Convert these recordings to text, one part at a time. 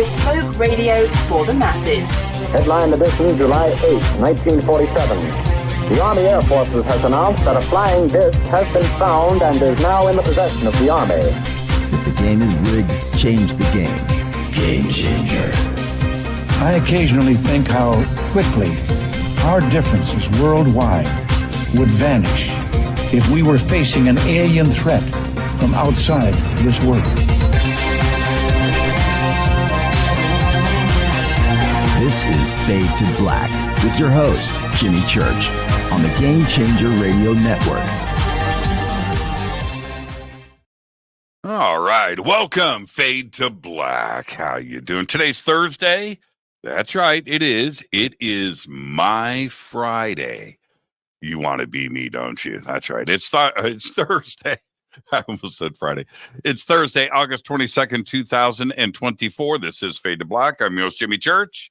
bespoke radio for the masses. Headline edition, July 8, 1947. The Army Air Forces has announced that a flying disc has been found and is now in the possession of the Army. If the game is rigged, change the game. Game changer. I occasionally think how quickly our differences worldwide would vanish if we were facing an alien threat from outside this world. This is Fade to Black with your host, Jimmy Church, on the Game Changer Radio Network. All right, welcome, Fade to Black. How you doing? Today's Thursday. That's right, it is. It is my Friday. You want to be me, don't you? That's right. It's Thursday. I almost said Friday. It's Thursday, August 22nd, 2024. This is Fade to Black. I'm your host, Jimmy Church.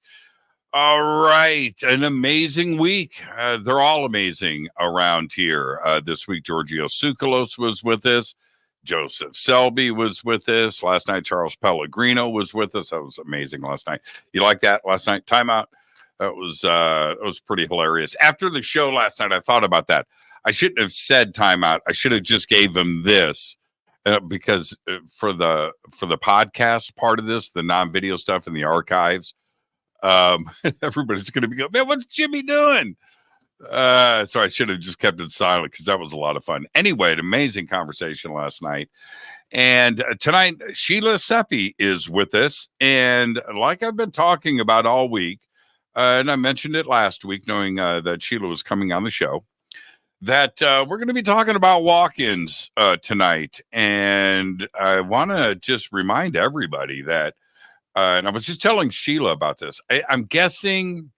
All right, an amazing week. They're all amazing around here. This week, Giorgio Tsoukalos was with us. Joseph Selby was with us. Last night, Charles Pellegrino was with us. That was amazing last night. You like that last night? Timeout. That was pretty hilarious. After the show last night, I thought about that. I shouldn't have said timeout. I should have just gave him this because for the podcast part of this, the non-video stuff in the archives, everybody's going to be going, man, what's Jimmy doing? So I should have just kept it silent because that was a lot of fun. Anyway, an amazing conversation last night. And tonight, Sheila Seppi is with us. And like I've been talking about all week, and I mentioned it last week, knowing that Sheila was coming on the show, that we're going to be talking about walk-ins tonight. And I want to just remind everybody that, and I was just telling Sheila about this. I'm guessing,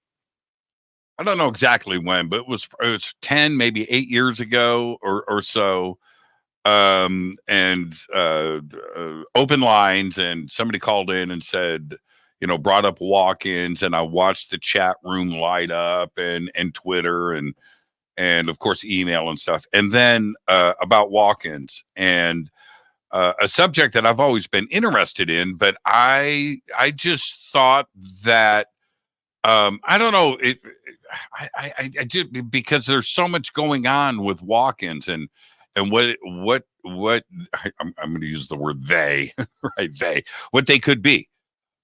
I don't know exactly when, but it was 10, maybe 8 years ago or so. And open lines, and somebody called in and said, brought up walk-ins, and I watched the chat room light up and Twitter and of course email and stuff. And then about walk-ins and a subject that I've always been interested in, but I just thought that I don't know I did, because there's so much going on with walk-ins and what I'm going to use the word they, right? What they could be.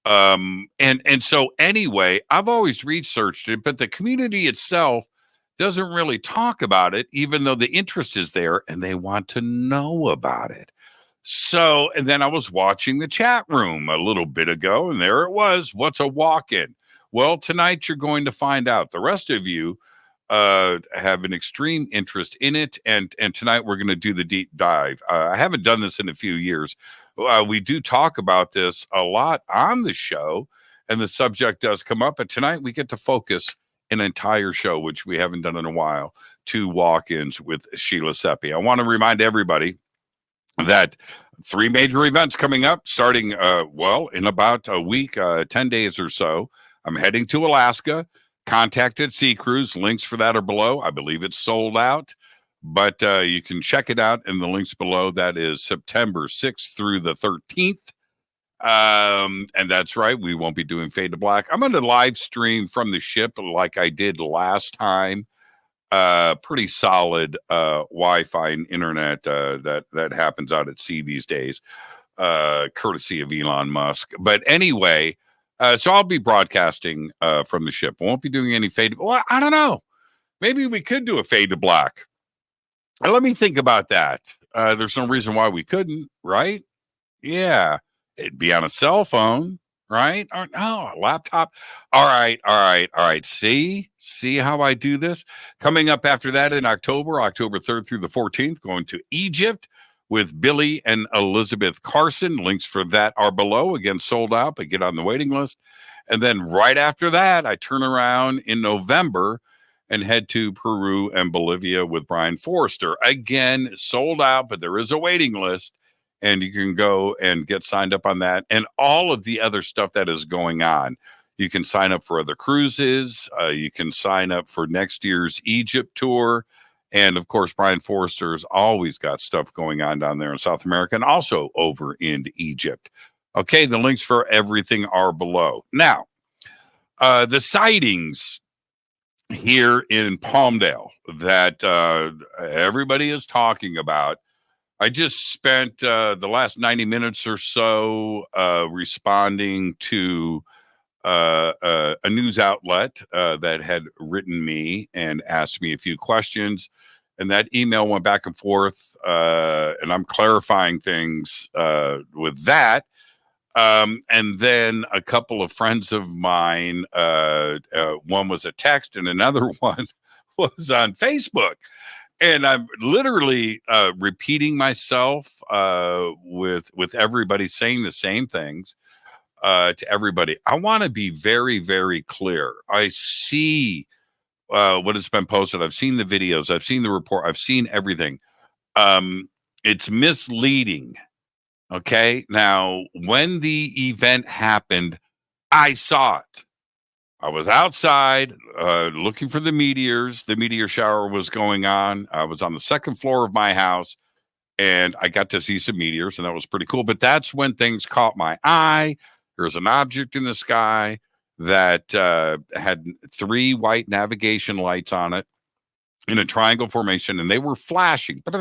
And so anyway, I've always researched it, but the community itself doesn't really talk about it, even though the interest is there and they want to know about it. So, and then I was watching the chat room a little bit ago, and there it was. What's a walk-in? Well, tonight you're going to find out. The rest of you have an extreme interest in it, and tonight we're going to do the deep dive. I haven't done this in a few years. We do talk about this a lot on the show, and the subject does come up, but tonight we get to focus an entire show, which we haven't done in a while, to walk-ins with Sheila Seppi. I want to remind everybody that 3 major events coming up, starting, in about a week, 10 days or so. I'm heading to Alaska. Contacted Sea Cruise. Links for that are below. I believe it's sold out, but you can check it out in the links below. That is September 6th through the 13th. And that's right. We won't be doing Fade to Black. I'm going to live stream from the ship like I did last time. Pretty solid Wi-Fi and internet that happens out at sea these days, courtesy of Elon Musk. But anyway, so I'll be broadcasting from the ship. Won't be doing any fade. Well, I don't know. Maybe we could do a Fade to Black. Let me think about that. There's no reason why we couldn't, right? Yeah, it'd be on a cell phone, right? Or no, a laptop. All right. See how I do this? Coming up after that in October 3rd through the 14th, going to Egypt with Billy and Elizabeth Carson. Links for that are below. Again, sold out, but get on the waiting list. And then right after that, I turn around in November and head to Peru and Bolivia with Brian Forrester. Again, sold out, but there is a waiting list, and you can go and get signed up on that and all of the other stuff that is going on. You can sign up for other cruises. You can sign up for next year's Egypt tour. And of course, Brian Forrester's always got stuff going on down there in South America and also over in Egypt. Okay, the links for everything are below. Now, the sightings here in Palmdale that everybody is talking about. I just spent the last 90 minutes or so responding to a news outlet that had written me and asked me a few questions. And that email went back and forth, and I'm clarifying things with that. And then a couple of friends of mine, one was a text and another one was on Facebook. And I'm literally repeating myself with everybody saying the same things to everybody. I want to be very, very clear. I see what has been posted. I've seen the videos. I've seen the report. I've seen everything. It's misleading. Okay. Now, when the event happened, I saw it. I was outside looking for the meteors. The meteor shower was going on. I was on the second floor of my house, and I got to see some meteors, and that was pretty cool. But that's when things caught my eye. There was an object in the sky that had 3 white navigation lights on it in a triangle formation, and they were flashing. But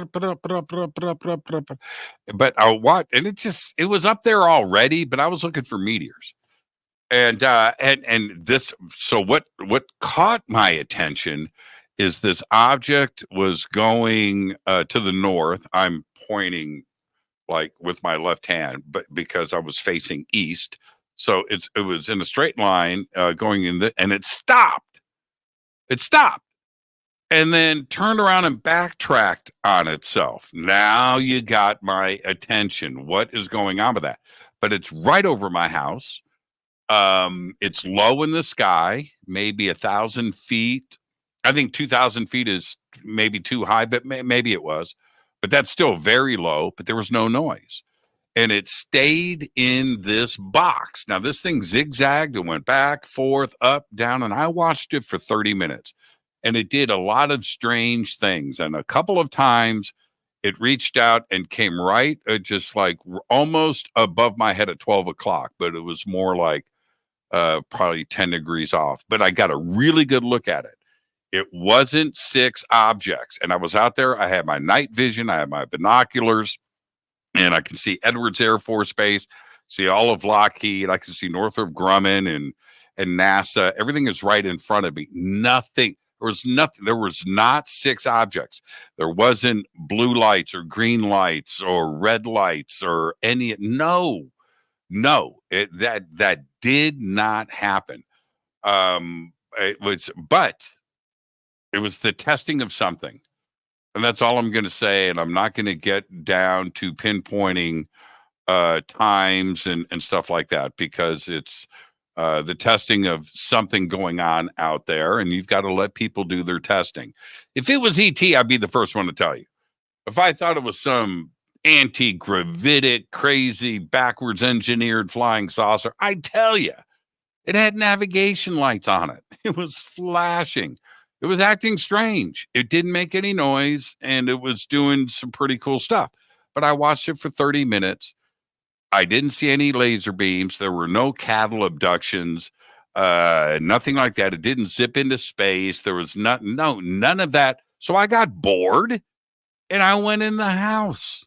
I watched, and it was up there already, but I was looking for meteors. And this, so what caught my attention is this object was going to the north. I'm pointing like with my left hand, but because I was facing east. So it was in a straight line going in and it stopped. It stopped. And then turned around and backtracked on itself. Now you got my attention. What is going on with that? But it's right over my house. It's low in the sky, maybe 1,000 feet. I think 2,000 feet is maybe too high, but maybe it was. But that's still very low, but there was no noise. And it stayed in this box. Now, this thing zigzagged and went back, forth, up, down, and I watched it for 30 minutes. And it did a lot of strange things. And a couple of times it reached out and came right, just like almost above my head at 12 o'clock. But it was more like probably 10 degrees off. But I got a really good look at it. It wasn't 6 objects. And I was out there. I had my night vision. I had my binoculars. And I can see Edwards Air Force Base, see all of Lockheed. I can see Northrop Grumman and NASA. Everything is right in front of me. Nothing. There was nothing. There was not 6 objects. There wasn't blue lights or green lights or red lights or any. No. That did not happen. It was the testing of something, and that's all I'm going to say. And I'm not going to get down to pinpointing times and stuff like that because it's the testing of something going on out there, and you've got to let people do their testing. If it was ET, I'd be the first one to tell you. If I thought it was some anti-gravitic, crazy, backwards engineered flying saucer, I'd tell you. It had navigation lights on it. It was flashing. It was acting strange. It didn't make any noise, and it was doing some pretty cool stuff. But I watched it for 30 minutes. I didn't see any laser beams. There were no cattle abductions, nothing like that. It didn't zip into space. There was none of that. So I got bored, and I went in the house.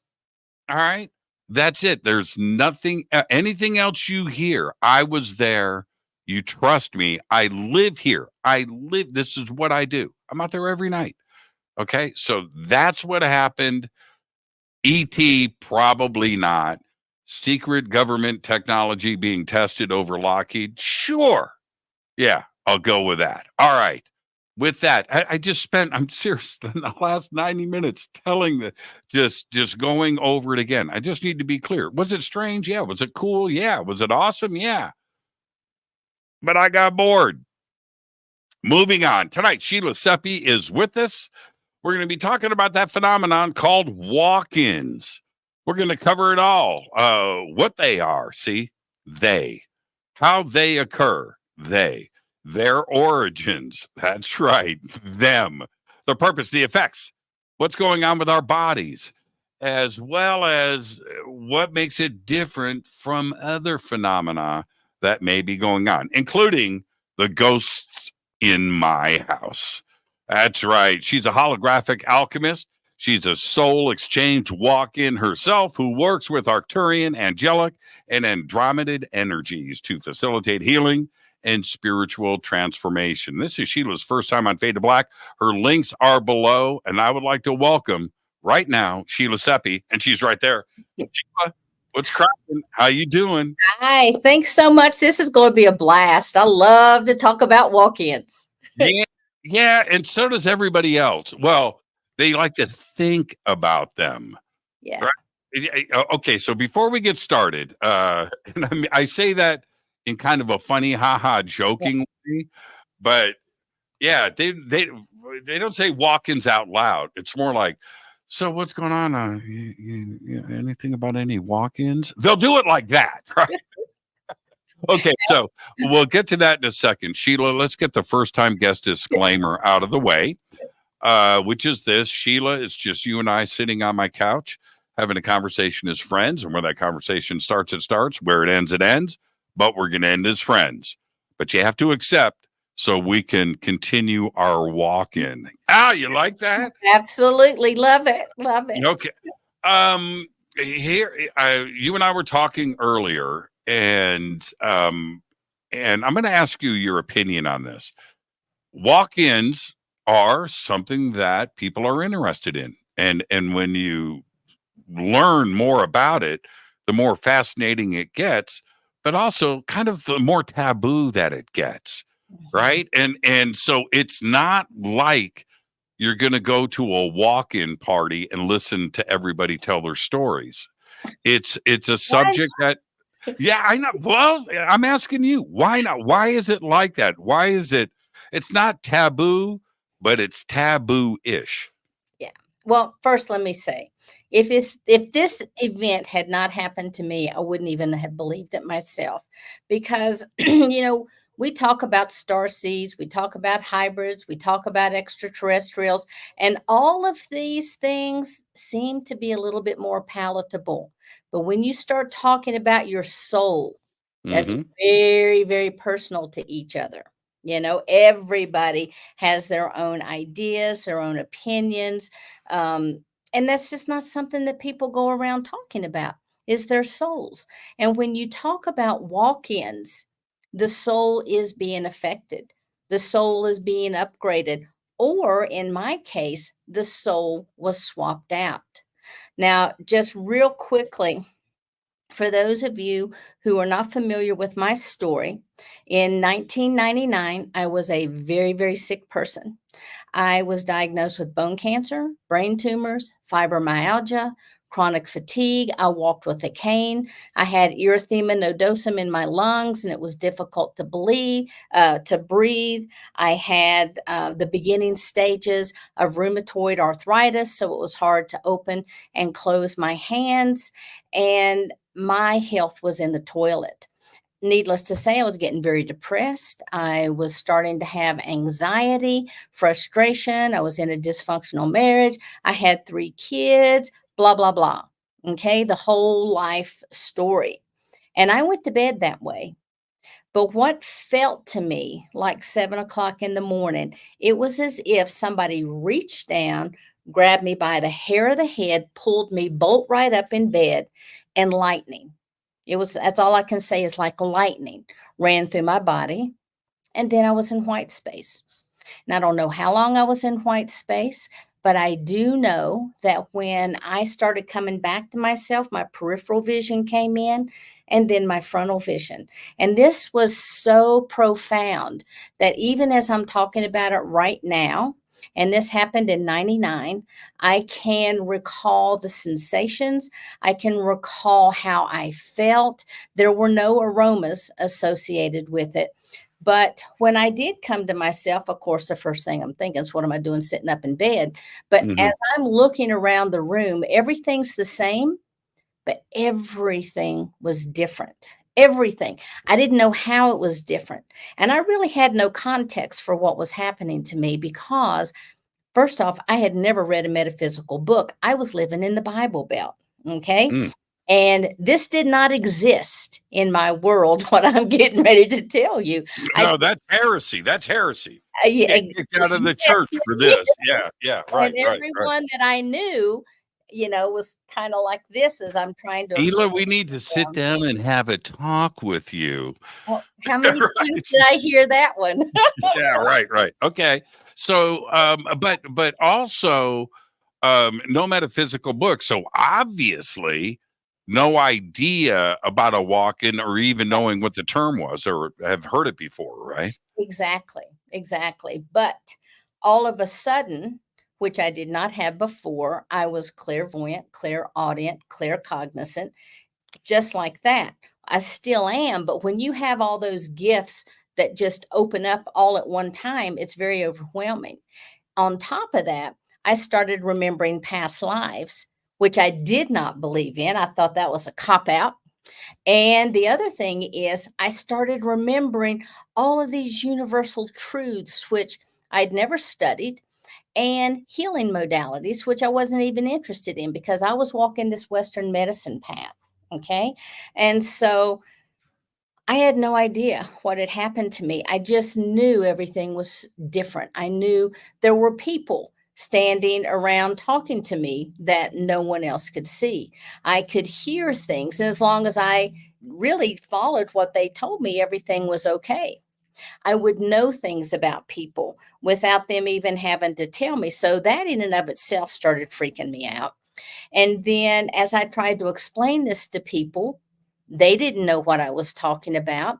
All right? That's it. There's nothing, anything else you hear. I was there. You trust me. I live here. This is what I do. I'm out there every night. Okay? So that's what happened. ET, probably not. Secret government technology being tested over Lockheed? Sure. Yeah, I'll go with that. All right. With that, I just spent, I'm serious, the last 90 minutes telling just going over it again. I just need to be clear. Was it strange? Yeah. Was it cool? Yeah. Was it awesome? Yeah. But I got bored. Moving on. Tonight, Sheila Seppi is with us. We're going to be talking about that phenomenon called walk-ins. We're going to cover it all. What they are, how they occur, their origins. That's right, them. The purpose, the effects, what's going on with our bodies, as well as what makes it different from other phenomena that may be going on, including the ghosts in my house. That's right. She's a holographic alchemist. She's a soul exchange walk-in herself who works with Arcturian, Angelic, and Andromedan energies to facilitate healing and spiritual transformation. This is Sheila's first time on Fade to Black. Her links are below, and I would like to welcome right now Sheila Seppi, and she's right there. Sheila, what's cracking? How you doing? Hi, thanks so much. This is going to be a blast. I love to talk about walk-ins. Yeah, and so does everybody else. Well, they like to think about them. Yeah. Right? Okay, so before we get started, and I say that in kind of a funny, joking way, but yeah, they don't say walk-ins out loud. It's more like, so what's going on? Anything about any walk-ins? They'll do it like that, right? Okay, so we'll get to that in a second. Sheila, let's get the first-time guest disclaimer out of the way, which is this. Sheila, it's just you and I sitting on my couch, having a conversation as friends, and where that conversation starts, it starts. Where it ends, but we're going to end as friends. But you have to accept so we can continue our walk-in. You like that? Absolutely. Love it. Love it. Okay. Here, you and I were talking earlier, and I'm going to ask you your opinion on this. Walk-ins are something that people are interested in, and when you learn more about it, the more fascinating it gets, but also kind of the more taboo that it gets, right? And so it's not like you're going to go to a walk-in party and listen to everybody tell their stories. It's a subject that, yeah, I know. Well, I'm asking you, why not? Why is it like that? Why is it? It's not taboo, but it's taboo-ish. Yeah. Well, first, let me say, if this event had not happened to me, I wouldn't even have believed it myself, because we talk about starseeds, we talk about hybrids, we talk about extraterrestrials, and all of these things seem to be a little bit more palatable. But when you start talking about your soul, that's very, very personal to each other. Everybody has their own ideas, their own opinions. And that's just not something that people go around talking about, is their souls. And when you talk about walk-ins, the soul is being affected. The soul is being upgraded. Or in my case, the soul was swapped out. Now, just real quickly, for those of you who are not familiar with my story, in 1999, I was a very, very sick person. I was diagnosed with bone cancer, brain tumors, fibromyalgia, chronic fatigue. I walked with a cane. I had erythema nodosum in my lungs, and it was difficult to breathe. I had the beginning stages of rheumatoid arthritis, so it was hard to open and close my hands, and my health was in the toilet. Needless to say, I was getting very depressed. I was starting to have anxiety, frustration. I was in a dysfunctional marriage. I had 3 kids, blah, blah, blah. Okay, the whole life story. And I went to bed that way. But what felt to me like 7 o'clock in the morning, it was as if somebody reached down, grabbed me by the hair of the head, pulled me bolt right up in bed, and lightning. That's all I can say, is like lightning ran through my body. And then I was in white space. And I don't know how long I was in white space, but I do know that when I started coming back to myself, my peripheral vision came in, and then my frontal vision. And this was so profound that even as I'm talking about it right now, and this happened in 99, I can recall the sensations. I can recall how I felt. There were no aromas associated with it. But when I did come to myself, of course, the first thing I'm thinking is, what am I doing sitting up in bed? But as I'm looking around the room, everything's the same, but everything was different. Everything. I didn't know how it was different. And I really had no context for what was happening to me, because first off, I had never read a metaphysical book. I was living in the Bible Belt. Okay. Mm. And this did not exist in my world, what I'm getting ready to tell you. No, that's heresy. That's heresy. Yeah, Get kicked out of the church for this. Yeah, yeah, right, and right, right. everyone that I knew, was kind of like this as I'm trying to Sheila, explain we need to sit them. down and have a talk with you. Well, how many Right. times did I hear that one? Yeah, right, right. Okay. So, but also, no metaphysical book. So obviously, no idea about a walk-in or even knowing what the term was or have heard it before, right? Exactly, exactly. But all of a sudden, which I did not have before, I was clairvoyant, clairaudient, claircognizant, just like that. I still am, but when you have all those gifts that just open up all at one time, it's very overwhelming. On top of that, I started remembering past lives, which I did not believe in. I thought that was a cop out. And the other thing is, I started remembering all of these universal truths, which I'd never studied, and healing modalities, which I wasn't even interested in because I was walking this Western medicine path. Okay. And so I had no idea what had happened to me. I just knew everything was different. I knew there were people standing around talking to me that no one else could see. I could hear things. And as long as I really followed what they told me, everything was okay. I would know things about people without them even having to tell me. So that in and of itself started freaking me out. And then as I tried to explain this to people, they didn't know what I was talking about.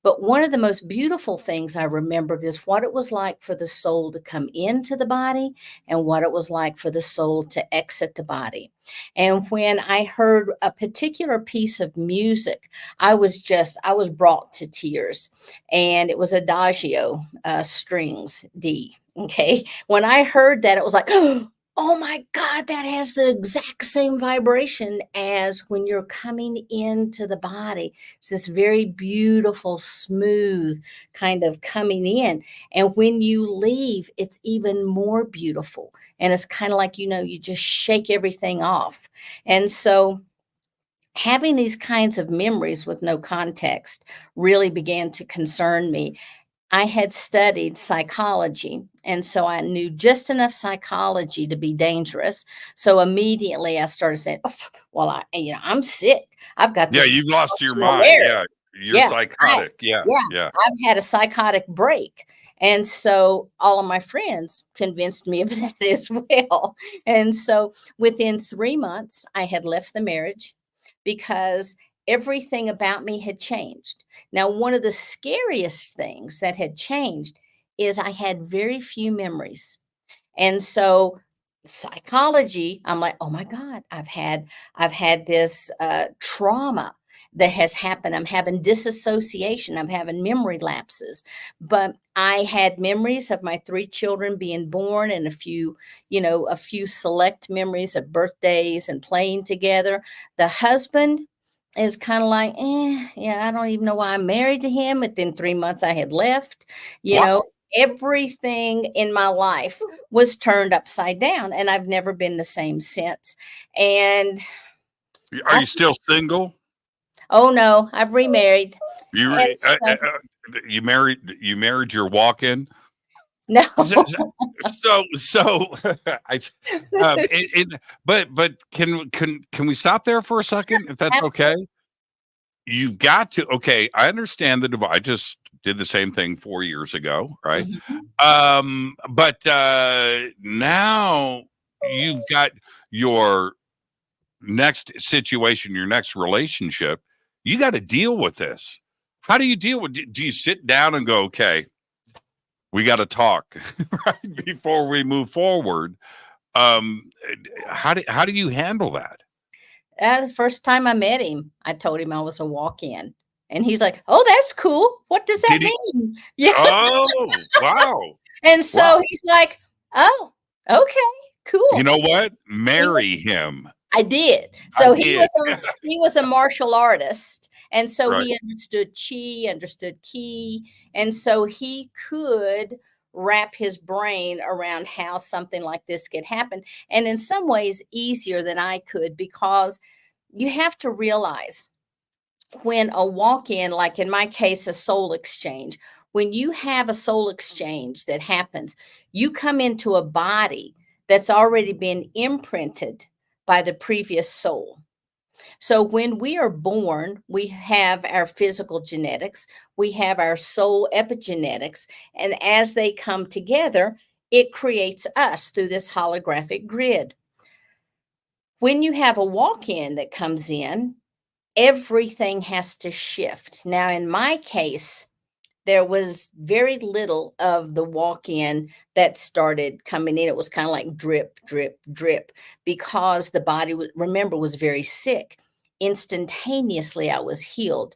But one of the most beautiful things I remembered is what it was like for the soul to come into the body and what it was like for the soul to exit the body. And when I heard a particular piece of music, I was brought to tears. And it was Adagio, strings, D. Okay. When I heard that, it was like, oh my God, that has the exact same vibration as when you're coming into the body. It's this very beautiful, smooth kind of coming in. And when you leave, it's even more beautiful. And it's kind of like, you just shake everything off. And so having these kinds of memories with no context really began to concern me. I had studied psychology, and so I knew just enough psychology to be dangerous. So immediately I started saying, oh, well, I'm sick. I've got Yeah, this you've lost your emotional mind. area. Yeah, you're Yeah, psychotic. Yeah, yeah. I've had a psychotic break. And so all of my friends convinced me of that as well. And so within 3 months, I had left the marriage because everything about me had changed. Now, one of the scariest things that had changed is I had very few memories. And so psychology, I'm like, oh my God, I've had this trauma that has happened. I'm having disassociation. I'm having memory lapses. But I had memories of my 3 children being born and a few select memories of birthdays and playing together. The husband is kind of like, I don't even know why I'm married to him. Within 3 months, I had left, Wow. Everything in my life was turned upside down, and I've never been the same since. And Are you still single? oh no, I've remarried. You And you married your walk-in? no, So I but can we stop there for a second if that's absolutely. okay? You've got to. Okay, I understand the divide. I just did the same thing 4 years ago, right? Mhm. But now you've got your next situation, your next relationship. You got to deal with this. How do you deal with? Do you sit down and go, okay, we got to talk right before we move forward? How do you handle that? The first time I met him, I told him I was a walk-in, and he's like, "Oh, that's cool. What does that Did he? mean?" Yeah. Oh, wow. And so Wow. he's like, "Oh, okay, cool." You know what? Marry him. I did. I So did. he was a martial artist, and so Right. he understood chi, understood ki, and so he could wrap his brain around how something like this could happen. And in some ways, easier than I could, because you have to realize when a walk in, like in my case, a soul exchange, when you have a soul exchange that happens, you come into a body that's already been imprinted by the previous soul. So when we are born, we have our physical genetics, we have our soul epigenetics, and as they come together, it creates us through this holographic grid. When you have a walk in that comes in, everything has to shift. Now, in my case, there was very little of the walk in that started coming in. It was kind of like drip, drip, drip, because the body, remember, was very sick. Instantaneously, I was healed.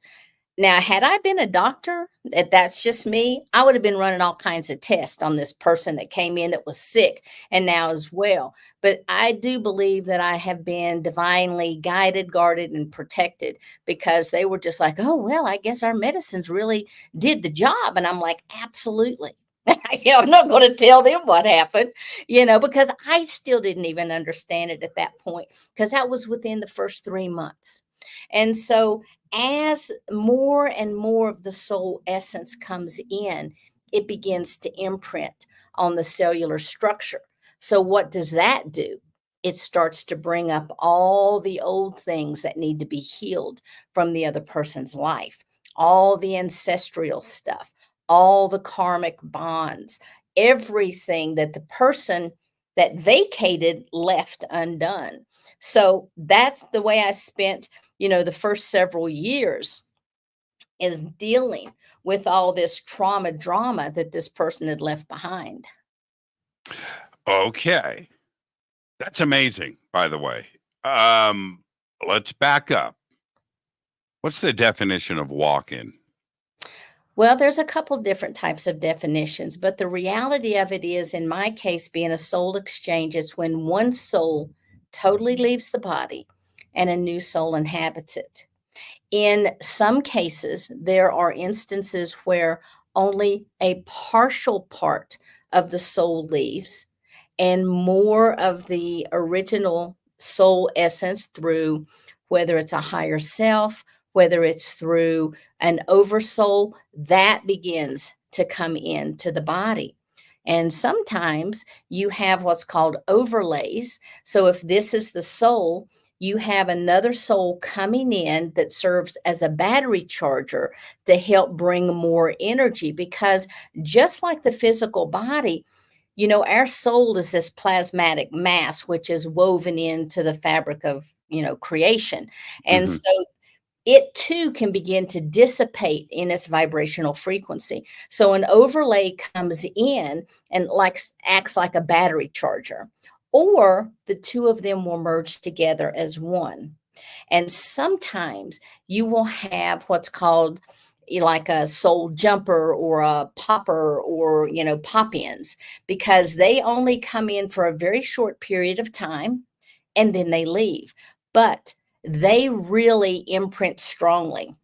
Now, had I been a doctor, that's just me, I would have been running all kinds of tests on this person that came in that was sick and now is well. But I do believe that I have been divinely guided, guarded, and protected, because they were just like, oh, well, I guess our medicines really did the job. And I'm like, absolutely. I'm not going to tell them what happened, because I still didn't even understand it at that point, because that was within the first 3 months. And so as more and more of the soul essence comes in, it begins to imprint on the cellular structure. So what does that do? It starts to bring up all the old things that need to be healed from the other person's life, all the ancestral stuff, all the karmic bonds, everything that the person that vacated left undone. So that's the way I spent the first several years, is dealing with all this trauma drama that this person had left behind. Okay. That's amazing, by the way. Let's back up. What's the definition of walk-in? Well, there's a couple different types of definitions, but the reality of it is, in my case, being a soul exchange, it's when one soul totally leaves the body and a new soul inhabits it. In some cases, there are instances where only a partial part of the soul leaves, and more of the original soul essence, through whether it's a higher self, whether it's through an oversoul, that begins to come into the body. And sometimes you have what's called overlays. So if this is the soul, you have another soul coming in that serves as a battery charger to help bring more energy, because just like the physical body, our soul is this plasmatic mass, which is woven into the fabric of, creation. And so it too can begin to dissipate in its vibrational frequency. So an overlay comes in and acts like a battery charger, or the two of them will merge together as one. And sometimes you will have what's called like a soul jumper or a popper, or, pop-ins, because they only come in for a very short period of time and then they leave. But they really imprint strongly.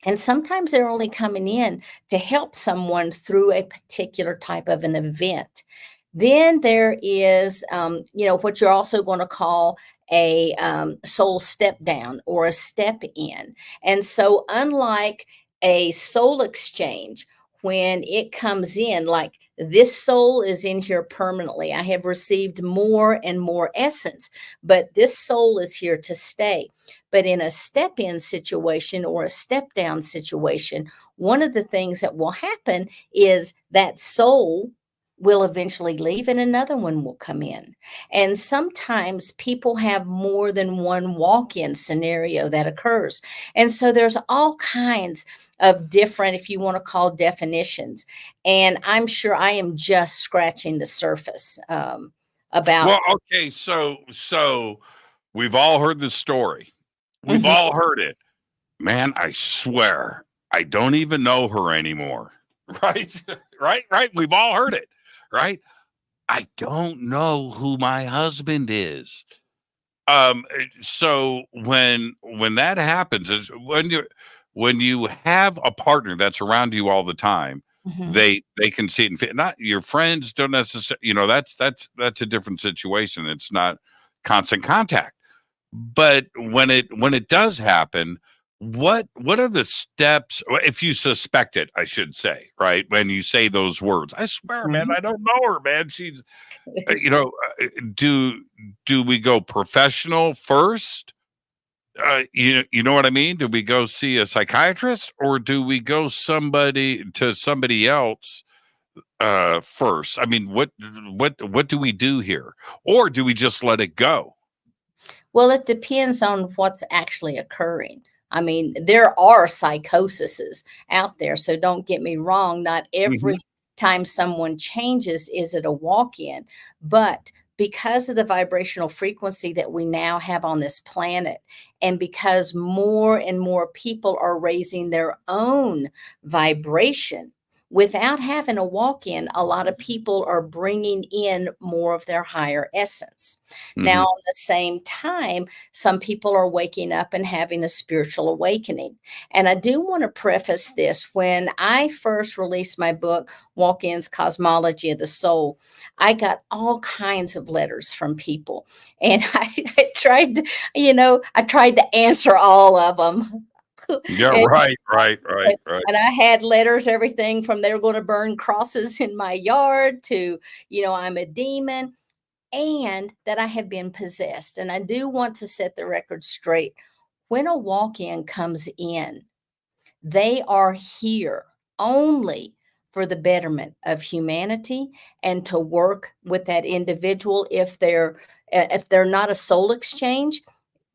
And sometimes they're only coming in to help someone through a particular type of an event. Then there is, what you're also going to call a soul step down or a step in. And so unlike a soul exchange, when it comes in, like this soul is in here permanently, I have received more and more essence, but this soul is here to stay. But in a step in situation or a step down situation, one of the things that will happen is that soul will eventually leave and another one will come in. And sometimes people have more than one walk-in scenario that occurs. And so there's all kinds of different, if you want to call, definitions. And I'm sure I am just scratching the surface about. Well, okay, so we've all heard the story. We've all heard it. Man, I swear, I don't even know her anymore. Right? Right? We've all heard it. Right? I don't know who my husband is. So when that happens, is when you have a partner that's around you all the time, They can see it and feel. Not your friends don't necessarily, that's a different situation. It's not constant contact. But when it does happen, what are the steps, if you suspect it, I should say, right? When you say those words, I swear, man, I don't know her, man. She's, do we go professional first? You know what I mean? Do we go see a psychiatrist, or do we go somebody else first? I mean, what do we do here, or do we just let it go? Well, it depends on what's actually occurring. I mean, there are psychoses out there, so don't get me wrong. Not every time someone changes is it a walk-in, but because of the vibrational frequency that we now have on this planet, and because more and more people are raising their own vibration, without having a walk-in, a lot of people are bringing in more of their higher essence. Now, at the same time, some people are waking up and having a spiritual awakening. And I do want to preface this. When I first released my book, Walk-ins, Cosmology of the Soul, I got all kinds of letters from people. And I tried to answer all of them. Yeah, right. And I had letters, everything from they're going to burn crosses in my yard to, I'm a demon, and that I have been possessed. And I do want to set the record straight. When a walk-in comes in, they are here only for the betterment of humanity and to work with that individual. If they're not a soul exchange,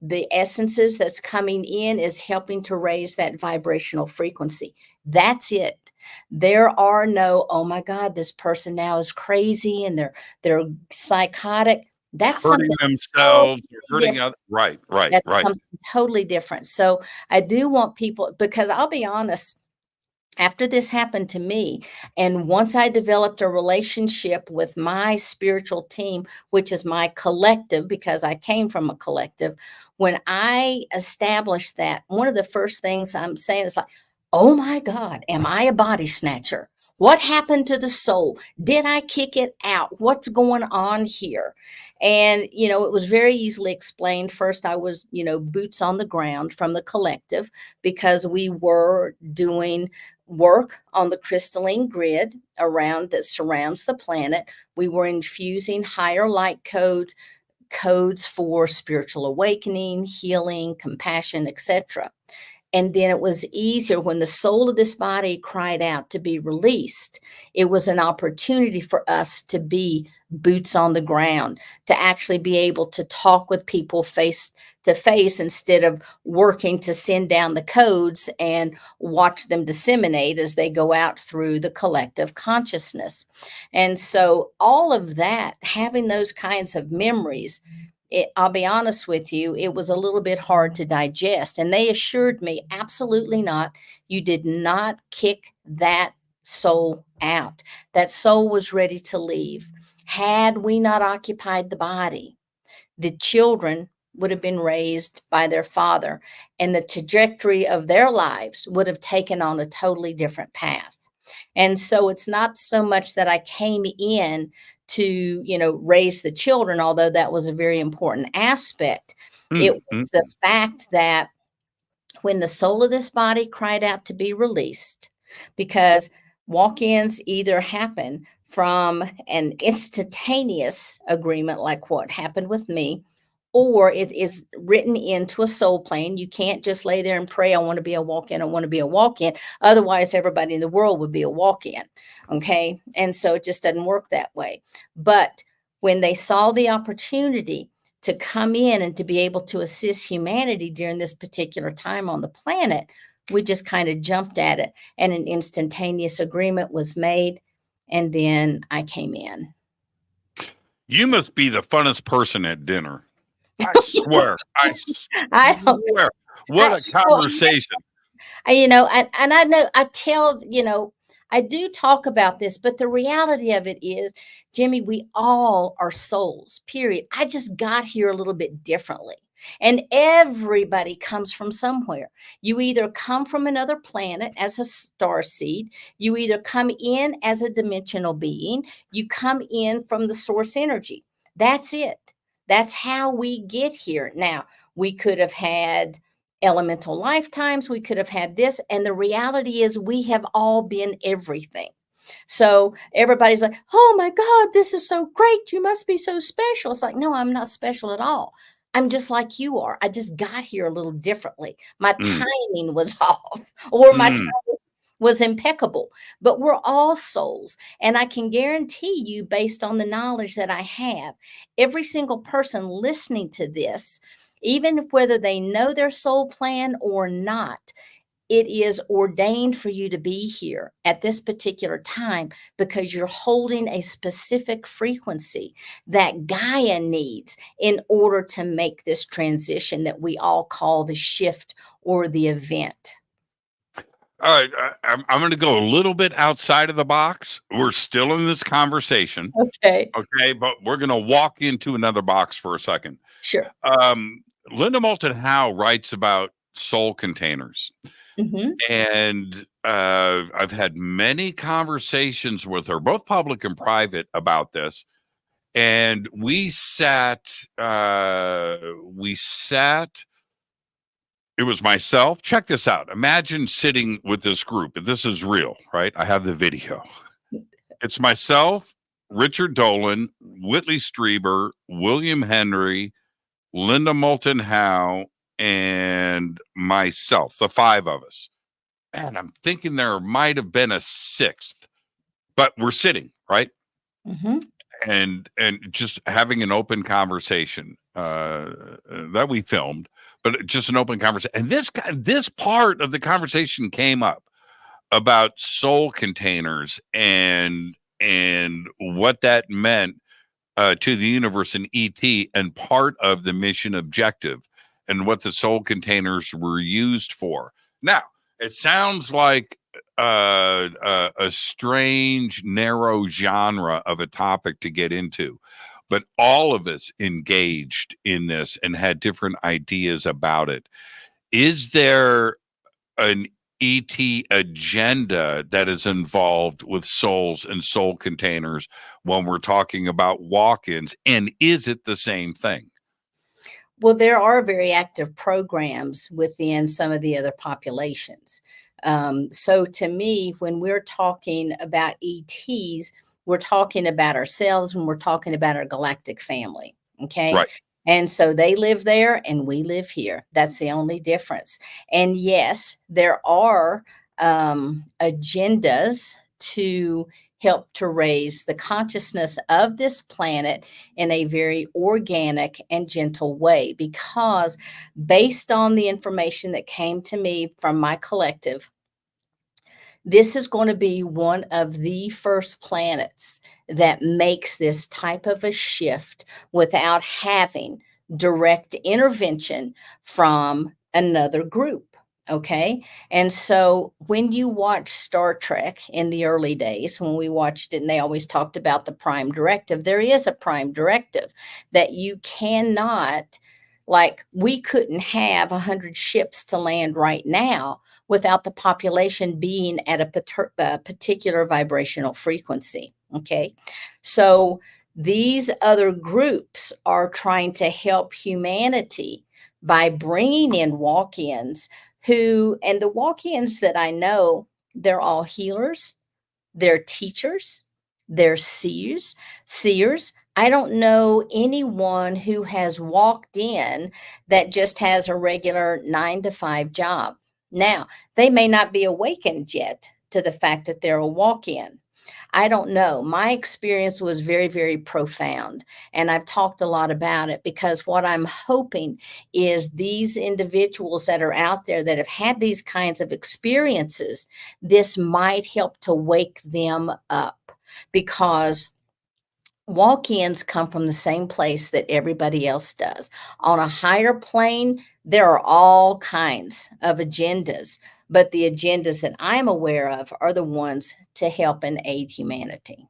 the essences that's coming in is helping to raise that vibrational frequency. That's it. There are no, oh my God, this person now is crazy and they're psychotic. That's hurting themselves, hurting others. Right. That's something totally different. So I do want people, because I'll be honest, after this happened to me, and once I developed a relationship with my spiritual team, which is my collective, because I came from a collective, when I established that, one of the first things I'm saying is like, oh my God, am I a body snatcher? What happened to the soul? Did I kick it out? What's going on here? And, it was very easily explained. First, I was, boots on the ground from the collective, because we were doing work on the crystalline grid around that surrounds the planet. We were infusing higher light codes for spiritual awakening, healing, compassion, etc. And then it was easier when the soul of this body cried out to be released. It was an opportunity for us to be boots on the ground, to actually be able to talk with people face to face instead of working to send down the codes and watch them disseminate as they go out through the collective consciousness. And so all of that, having those kinds of memories, I'll be honest with you, it was a little bit hard to digest. And they assured me, absolutely not. You did not kick that soul out. That soul was ready to leave. Had we not occupied the body, the children would have been raised by their father, and the trajectory of their lives would have taken on a totally different path. And so it's not so much that I came in to, raise the children, although that was a very important aspect. It was the fact that when the soul of this body cried out to be released, because walk-ins either happen from an instantaneous agreement like what happened with me, or it is written into a soul plane. You can't just lay there and pray, I want to be a walk-in, I want to be a walk-in. Otherwise, everybody in the world would be a walk-in. Okay. And so it just doesn't work that way. But when they saw the opportunity to come in and to be able to assist humanity during this particular time on the planet, we just kind of jumped at it, and an instantaneous agreement was made. And then I came in. You must be the funnest person at dinner. I swear. I swear. What a conversation. And I know I do talk about this, but the reality of it is, Jimmy, we all are souls, period. I just got here a little bit differently. And everybody comes from somewhere. You either come from another planet as a star seed, you either come in as a dimensional being, you come in from the source energy. That's it. That's how we get here. Now, we could have had elemental lifetimes, we could have had this, and the reality is we have all been everything. So everybody's like, oh my God, this is so great. You must be so special. It's like, no, I'm not special at all. I'm just like you are. I just got here a little differently. My timing was off, or my timing was impeccable. But we're all souls. And I can guarantee you, based on the knowledge that I have, every single person listening to this, even whether they know their soul plan or not, it is ordained for you to be here at this particular time because you're holding a specific frequency that Gaia needs in order to make this transition that we all call the shift or the event. All right, I'm going to go a little bit outside of the box. We're still in this conversation. Okay. Okay, but we're going to walk into another box for a second. Sure. Linda Moulton Howe writes about soul containers. And I've had many conversations with her, both public and private, about this. And we sat, it was myself. Check this out. Imagine sitting with this group. And this is real, right? I have the video. It's myself, Richard Dolan, Whitley Strieber, William Henry, Linda Moulton Howe, and myself, the five of us. And I'm thinking there might have been a sixth, but we're sitting, right? And just having an open conversation that we filmed, but just an open conversation. And this part of the conversation came up about soul containers and what that meant to the universe and ET, and part of the mission objective, and what the soul containers were used for. Now, it sounds like a strange, narrow genre of a topic to get into, but all of us engaged in this and had different ideas about it. Is there an ET agenda that is involved with souls and soul containers when we're talking about walk-ins? And is it the same thing? Well, there are very active programs within some of the other populations. So to me, when we're talking about ETs, we're talking about ourselves when we're talking about our galactic family. Okay. Right. And so they live there and we live here. That's the only difference. And yes, there are agendas to help to raise the consciousness of this planet in a very organic and gentle way, because based on the information that came to me from my collective, this is going to be one of the first planets that makes this type of a shift without having direct intervention from another group. Okay. And so when you watch Star Trek in the early days, when we watched it and they always talked about the prime directive, there is a prime directive that you cannot, like, we couldn't have 100 ships to land right now without the population being at a particular vibrational frequency. Okay. So these other groups are trying to help humanity by bringing in walk-ins and the walk-ins that I know, they're all healers, they're teachers, they're seers. I don't know anyone who has walked in that just has a regular 9-to-5 job. Now, they may not be awakened yet to the fact that they're a walk-in. I don't know. My experience was very, very profound. And I've talked a lot about it because what I'm hoping is these individuals that are out there that have had these kinds of experiences, this might help to wake them up, because walk-ins come from the same place that everybody else does. On a higher plane, there are all kinds of agendas, but the agendas that I'm aware of are the ones to help and aid humanity.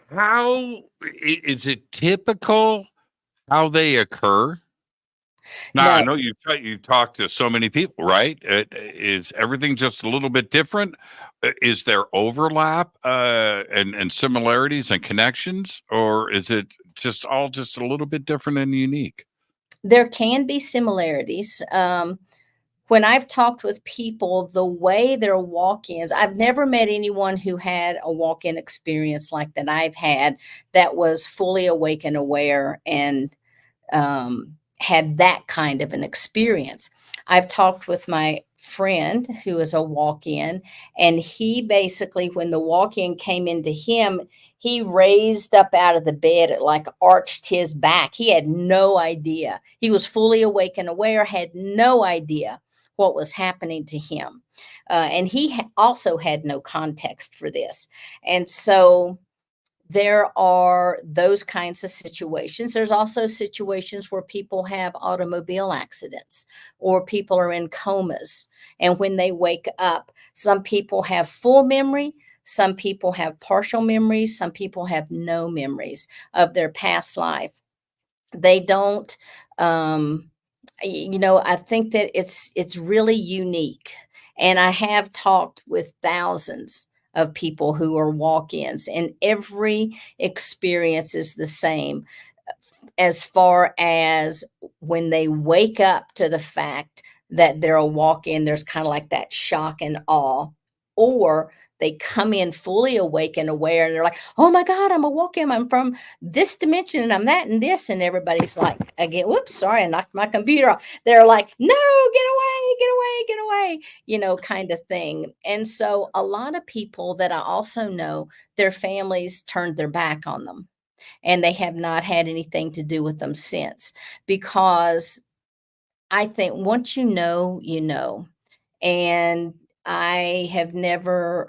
How is it typical how they occur? Now, I No, know you talk to so many people, right? Is everything just a little bit different? Is there overlap and similarities and connections, or is it just all just a little bit different and unique? there can be similarities. When I've talked with people, the way their walk-ins, I've never met anyone who had a walk-in experience like that I've had that was fully awake and aware and had that kind of an experience. I've talked with my friend who is a walk-in, and he basically, when the walk-in came into him, he raised up out of the bed, it like arched his back. He had no idea. He was fully awake and aware, had no idea what was happening to him. And he also had no context for this. And so there are those kinds of situations. There's also situations where people have automobile accidents or people are in comas. And when they wake up, some people have full memory, some people have partial memories, some people have no memories of their past life. They don't, I think that it's really unique. And I have talked with thousands of people who are walk-ins, and every experience is the same as far as when they wake up to the fact that they're a walk-in, there's kind of like that shock and awe, or they come in fully awake and aware and they're like, oh my God, I'm a walk-in, I'm from this dimension and I'm that and this. And everybody's like, again, whoops, sorry, I knocked my computer off. They're like, no, get away, get away, get away, kind of thing. And so a lot of people that I also know, their families turned their back on them and they have not had anything to do with them since, because I think once you know, you know. And I've never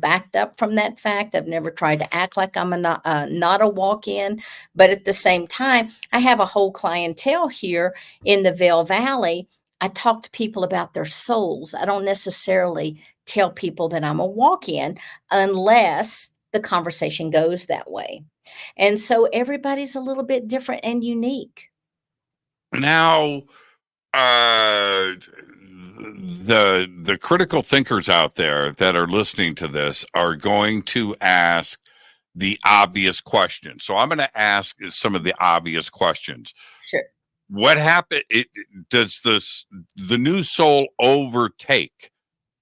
backed up from that fact. I've never tried to act like I'm not a walk-in, but at the same time, I have a whole clientele here in the Vail Valley. I talk to people about their souls. I don't necessarily tell people that I'm a walk-in unless the conversation goes that way. And so everybody's a little bit different and unique. Now, the critical thinkers out there that are listening to this are going to ask the obvious question. So I'm going to ask some of the obvious questions. Sure. What happened? Does the new soul overtake?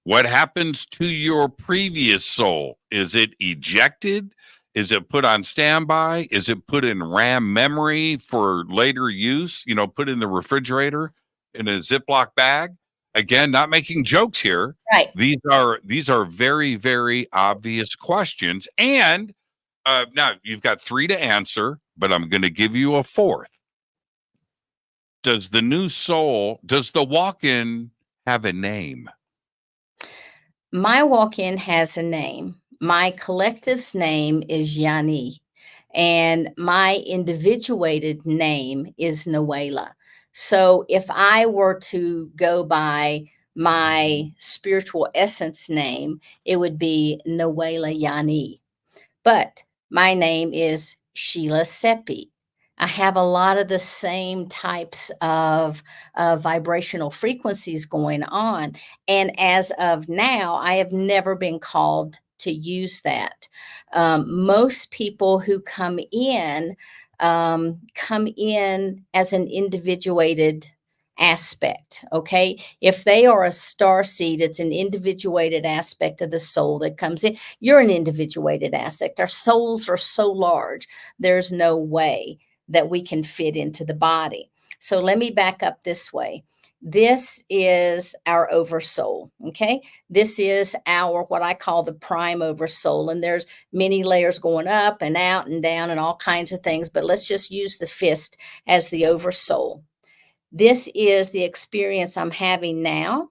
What happens to your previous soul? Is it ejected? Is it put on standby? Is it put in RAM memory for later use? Put in the refrigerator in a Ziploc bag? Again, not making jokes here. Right. These are very, very obvious questions. And now you've got 3 to answer, but I'm going to give you a 4th. Does the walk-in have a name? My walk-in has a name. My collective's name is Yani, and my individuated name is Noela. So if I were to go by my spiritual essence name, it would be Noela Yani. But my name is Sheila Seppi. I have a lot of the same types of vibrational frequencies going on. And as of now, I have never been called to use that. Most people who come in as an individuated aspect. Okay. If they are a star seed, it's an individuated aspect of the soul that comes in. You're an individuated aspect. Our souls are so large, there's no way that we can fit into the body. So let me back up this way. This is our oversoul. Okay. This is our, what I call the prime oversoul. And there's many layers going up and out and down and all kinds of things. But let's just use the fist as the oversoul. This is the experience I'm having now,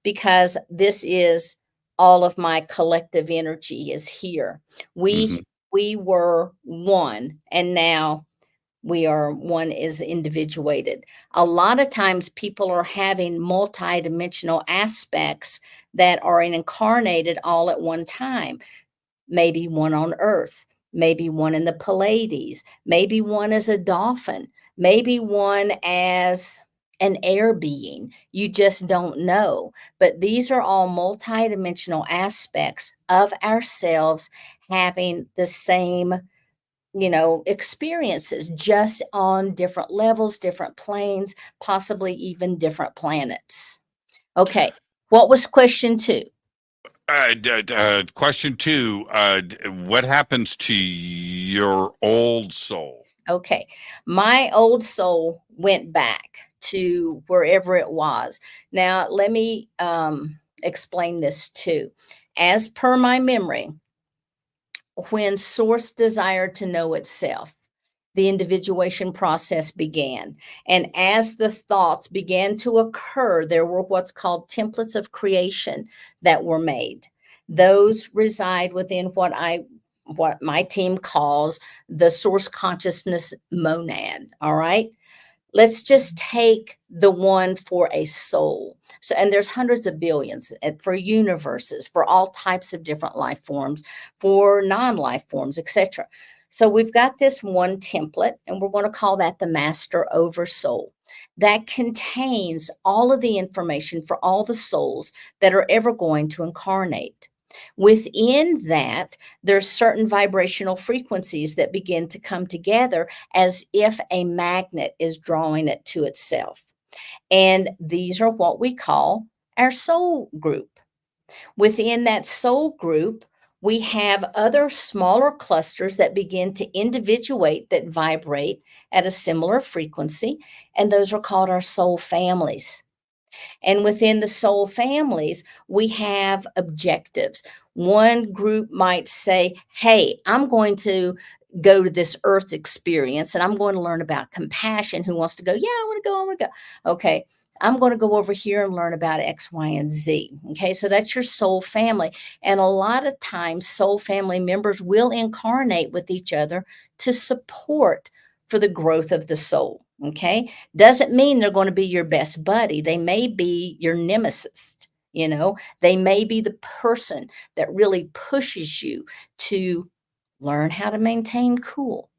because this is all of my collective energy is here. We were one, and now we are one is individuated. A lot of times people are having multidimensional aspects that are incarnated all at one time, maybe one on Earth, maybe one in the Pleiades, maybe one as a dolphin, maybe one as an air being. You just don't know. But these are all multidimensional aspects of ourselves having the same, experiences, just on different levels, different planes, possibly even different planets. Okay. What was question 2? Question 2, what happens to your old soul? Okay. My old soul went back to wherever it was. Now, let me explain this too. As per my memory, when Source desired to know itself, the individuation process began. And as the thoughts began to occur, there were what's called templates of creation that were made. Those reside within what my team calls the source consciousness monad. All right. Let's just take the one for a soul. So, and there's hundreds of billions for universes, for all types of different life forms, for non-life forms, etc. So we've got this one template, and we're going to call that the Master Oversoul. That contains all of the information for all the souls that are ever going to incarnate. Within that, there's certain vibrational frequencies that begin to come together as if a magnet is drawing it to itself. And these are what we call our soul group. Within that soul group, we have other smaller clusters that begin to individuate, that vibrate at a similar frequency, and those are called our soul families. And within the soul families, we have objectives. One group might say, hey, I'm going to go to this earth experience and I'm going to learn about compassion. Who wants to go? Yeah, I want to go. Okay. I'm going to go over here and learn about X, Y, and Z. Okay. So that's your soul family. And a lot of times soul family members will incarnate with each other to support for the growth of the soul. Okay. Doesn't mean they're going to be your best buddy. They may be your nemesis. They may be the person that really pushes you to learn how to maintain cool.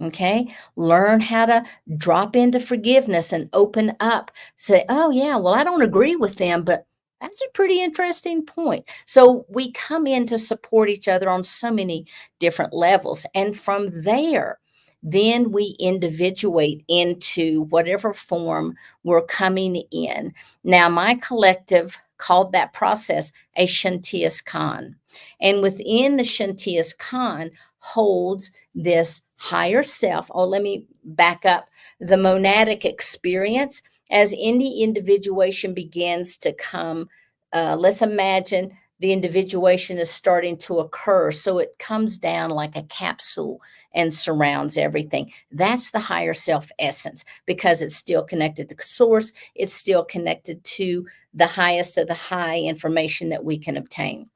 Okay. Learn how to drop into forgiveness and open up. Say, oh, yeah, well, I don't agree with them, but that's a pretty interesting point. So we come in to support each other on so many different levels. And from there, then we individuate into whatever form we're coming in. Now, my collective called that process a Shantias Khan. And within the Shantias Khan holds this higher self. Oh, let me back up. The monadic experience, as any individuation begins to come, let's imagine the individuation is starting to occur. So it comes down like a capsule and surrounds everything. That's the higher self essence, because it's still connected to source. It's still connected to the highest of the high information that we can obtain.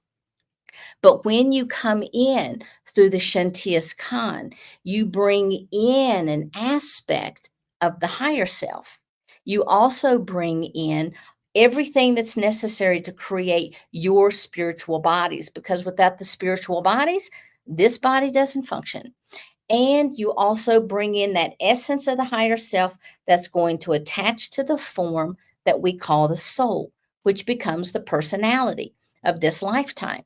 But when you come in through the Shantias Khan, you bring in an aspect of the higher self. You also bring in everything that's necessary to create your spiritual bodies, because without the spiritual bodies, this body doesn't function. And you also bring in that essence of the higher self that's going to attach to the form that we call the soul, which becomes the personality of this lifetime.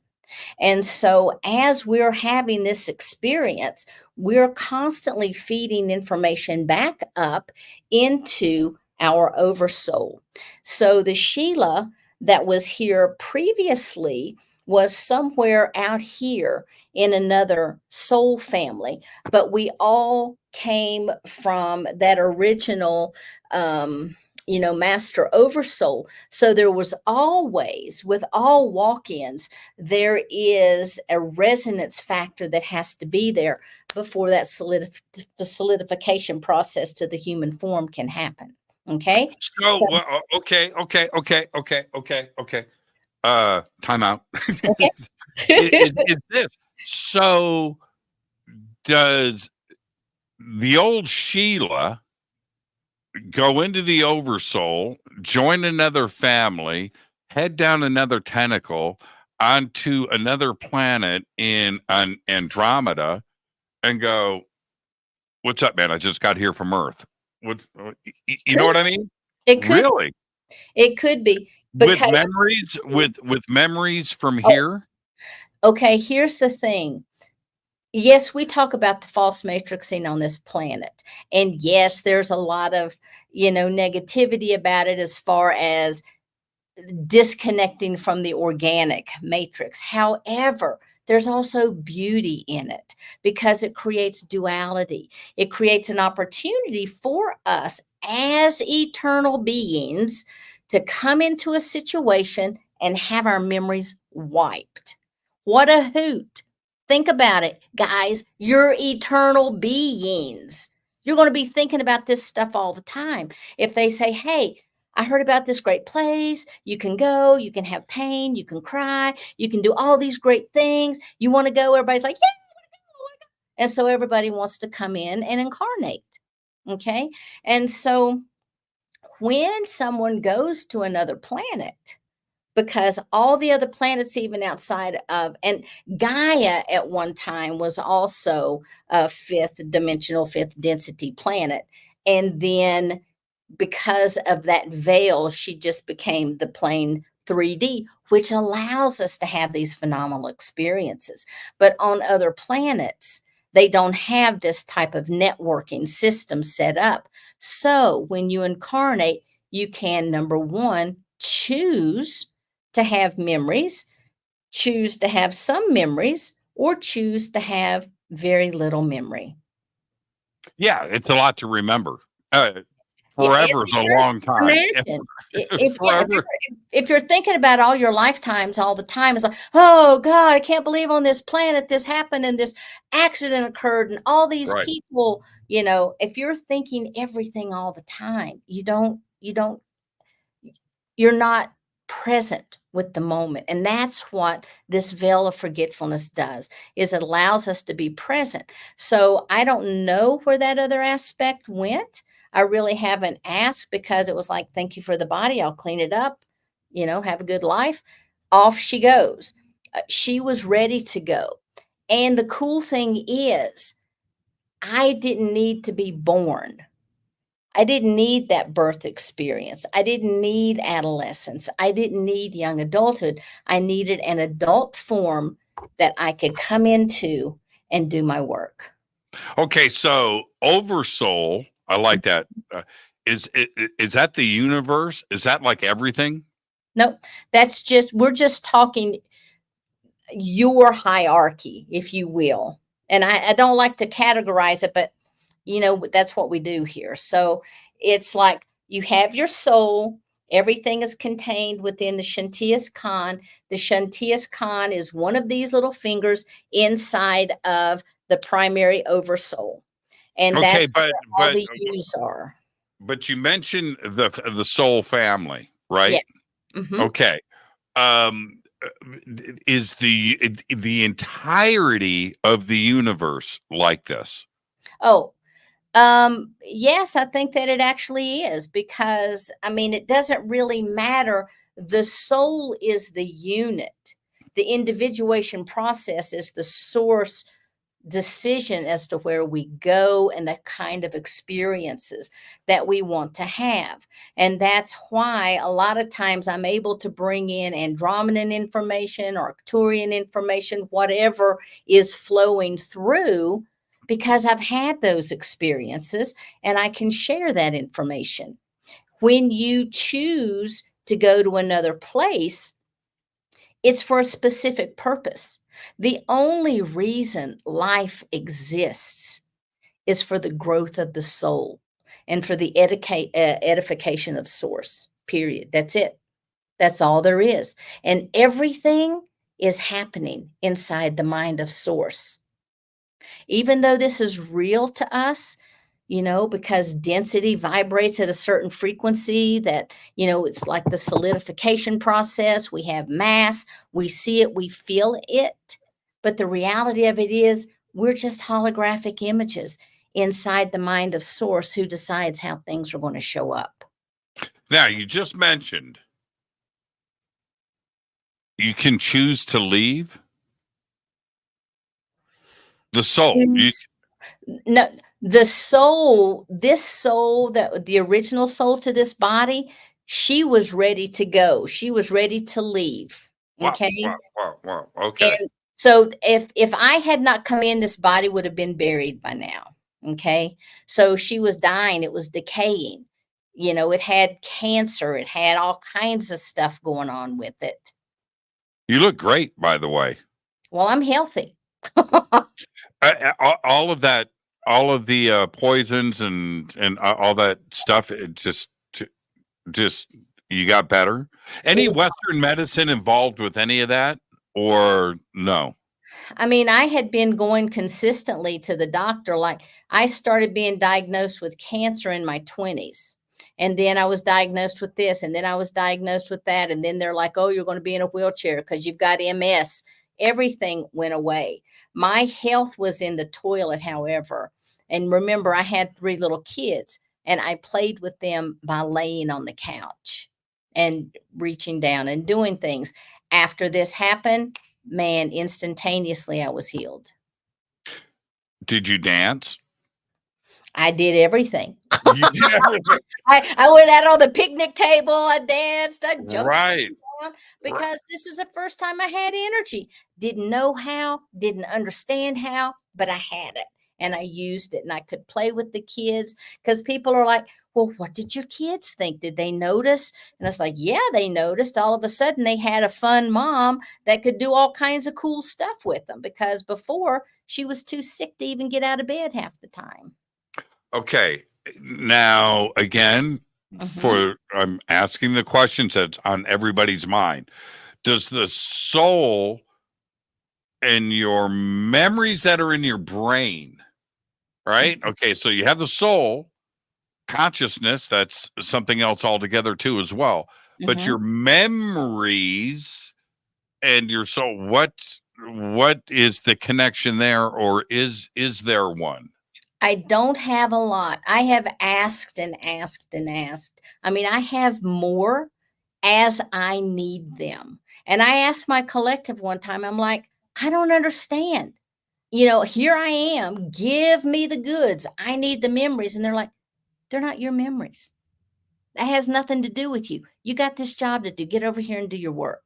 And so as we're having this experience, we're constantly feeding information back up into our oversoul. So the Sheila that was here previously was somewhere out here in another soul family, but we all came from that original master oversoul. So there was always, with all walk-ins, there is a resonance factor that has to be there before that the solidification process to the human form can happen. Okay. So, well, okay. Time out. Okay. is this so? Does the old Sheila go into the oversoul, join another family, head down another tentacle onto another planet in Andromeda, and go, "What's up, man? I just got here from Earth." You know what I mean? It could. Really? It could be With because memories, with memories from oh, here? okay, here's the thing. Yes, we talk about the false matrixing on this planet. And yes, there's a lot of, negativity about it as far as disconnecting from the organic matrix. However, there's also beauty in it because it creates duality. It creates an opportunity for us as eternal beings to come into a situation and have our memories wiped. What a hoot. Think about it, guys. You're eternal beings. You're going to be thinking about this stuff all the time. If they say, hey, I heard about this great place. You can go, you can have pain, you can cry, you can do all these great things. You want to go? Everybody's like, yeah. And so everybody wants to come in and incarnate. Okay. And so when someone goes to another planet, because all the other planets, even outside of, and Gaia at one time was also a fifth density planet. And then because of that veil, she just became the plain 3D, which allows us to have these phenomenal experiences. But on other planets, they don't have this type of networking system set up. So when you incarnate, you can, number one, choose to have memories, choose to have some memories, or choose to have very little memory. Yeah, it's a lot to remember. Yeah, Forever is a long time. Imagine Forever. if you're thinking about all your lifetimes all the time, it's like, oh God, I can't believe on this planet this happened and this accident occurred and all these Right. people, if you're thinking everything all the time, you're not present with the moment. And that's what this veil of forgetfulness does, is it allows us to be present. So I don't know where that other aspect went. I really haven't asked because it was like, thank you for the body. I'll clean it up, have a good life. Off she goes. She was ready to go. And the cool thing is, I didn't need to be born. I didn't need that birth experience. I didn't need adolescence. I didn't need young adulthood. I needed an adult form that I could come into and do my work. Okay, so Oversoul, I like that. Is that the universe? Is that like everything? Nope. We're just talking your hierarchy, if you will. And I don't like to categorize it, but that's what we do here. So it's like you have your soul. Everything is contained within the Shantias Khan. The Shantias Khan is one of these little fingers inside of the primary oversoul. And Okay, that's where all the U's are. But you mentioned the soul family, right? Yes. Mm-hmm. Okay. Is the entirety of the universe like this? Oh, yes, I think that it actually is, because it doesn't really matter. The soul is the unit. The individuation process is the source decision as to where we go and the kind of experiences that we want to have. And that's why a lot of times I'm able to bring in Andromedan information or Arcturian information, whatever is flowing through, because I've had those experiences and I can share that information. When you choose to go to another place, it's for a specific purpose. The only reason life exists is for the growth of the soul and for the edification of source, period. That's it. That's all there is. And everything is happening inside the mind of source. Even though this is real to us, because density vibrates at a certain frequency that, it's like the solidification process. We have mass, we see it, we feel it. But the reality of it is we're just holographic images inside the mind of source, who decides how things are going to show up. Now, you just mentioned you can choose to leave. The soul. No, the soul, this soul, that the original soul to this body, she was ready to go. She was ready to leave. Wow, Okay. wow, wow, wow. Okay. And so if I had not come in, this body would have been buried by now. Okay. So she was dying, it was decaying. It had cancer, it had all kinds of stuff going on with it. You look great, by the way. Well, I'm healthy. All of that, all of the poisons and all that stuff, it just you got better. Any Western medicine involved with any of that, or no? I mean, I had been going consistently to the doctor. Like, I started being diagnosed with cancer in my 20s. And then I was diagnosed with this, and then I was diagnosed with that. And then they're like, oh, you're going to be in a wheelchair because you've got MS. Everything went away. My health was in the toilet, however. And remember, I had 3 little kids, and I played with them by laying on the couch and reaching down and doing things. After this happened, man, instantaneously I was healed. Did you dance? I did everything. You did everything. I went out on the picnic table. I danced. I jumped Right. around because this was the first time I had energy. Didn't know how, didn't understand how, but I had it. And I used it, and I could play with the kids, because people are like, well, what did your kids think? Did they notice? And it's like, yeah, they noticed. All of a sudden they had a fun mom that could do all kinds of cool stuff with them, because before she was too sick to even get out of bed half the time. Okay. Now, again, I'm asking the questions that's on everybody's mind. Does the soul and your memories that are in your brain, right? Okay, so you have the soul, consciousness, that's something else altogether too as well. But your memories and your soul, what is the connection there, or is there one? I don't have a lot. I have asked and asked and asked. I mean, I have more as I need them. And I asked my collective one time, I'm like, I don't understand. Here I am. Give me the goods. I need the memories. And they're like, they're not your memories. That has nothing to do with you. You got this job to do. Get over here and do your work.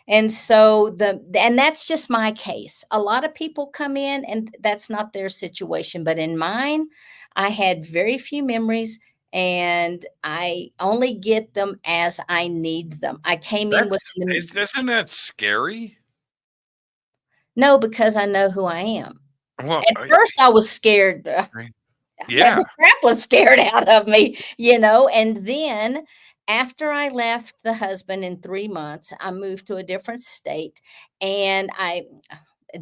And so and that's just my case. A lot of people come in and that's not their situation, but in mine, I had very few memories, and I only get them as I need them. I came in with Isn't that scary? No, because I know who I am. Well, At first I was scared. Yeah. The crap was scared out of me, and then after I left the husband in 3 months, I moved to a different state, and I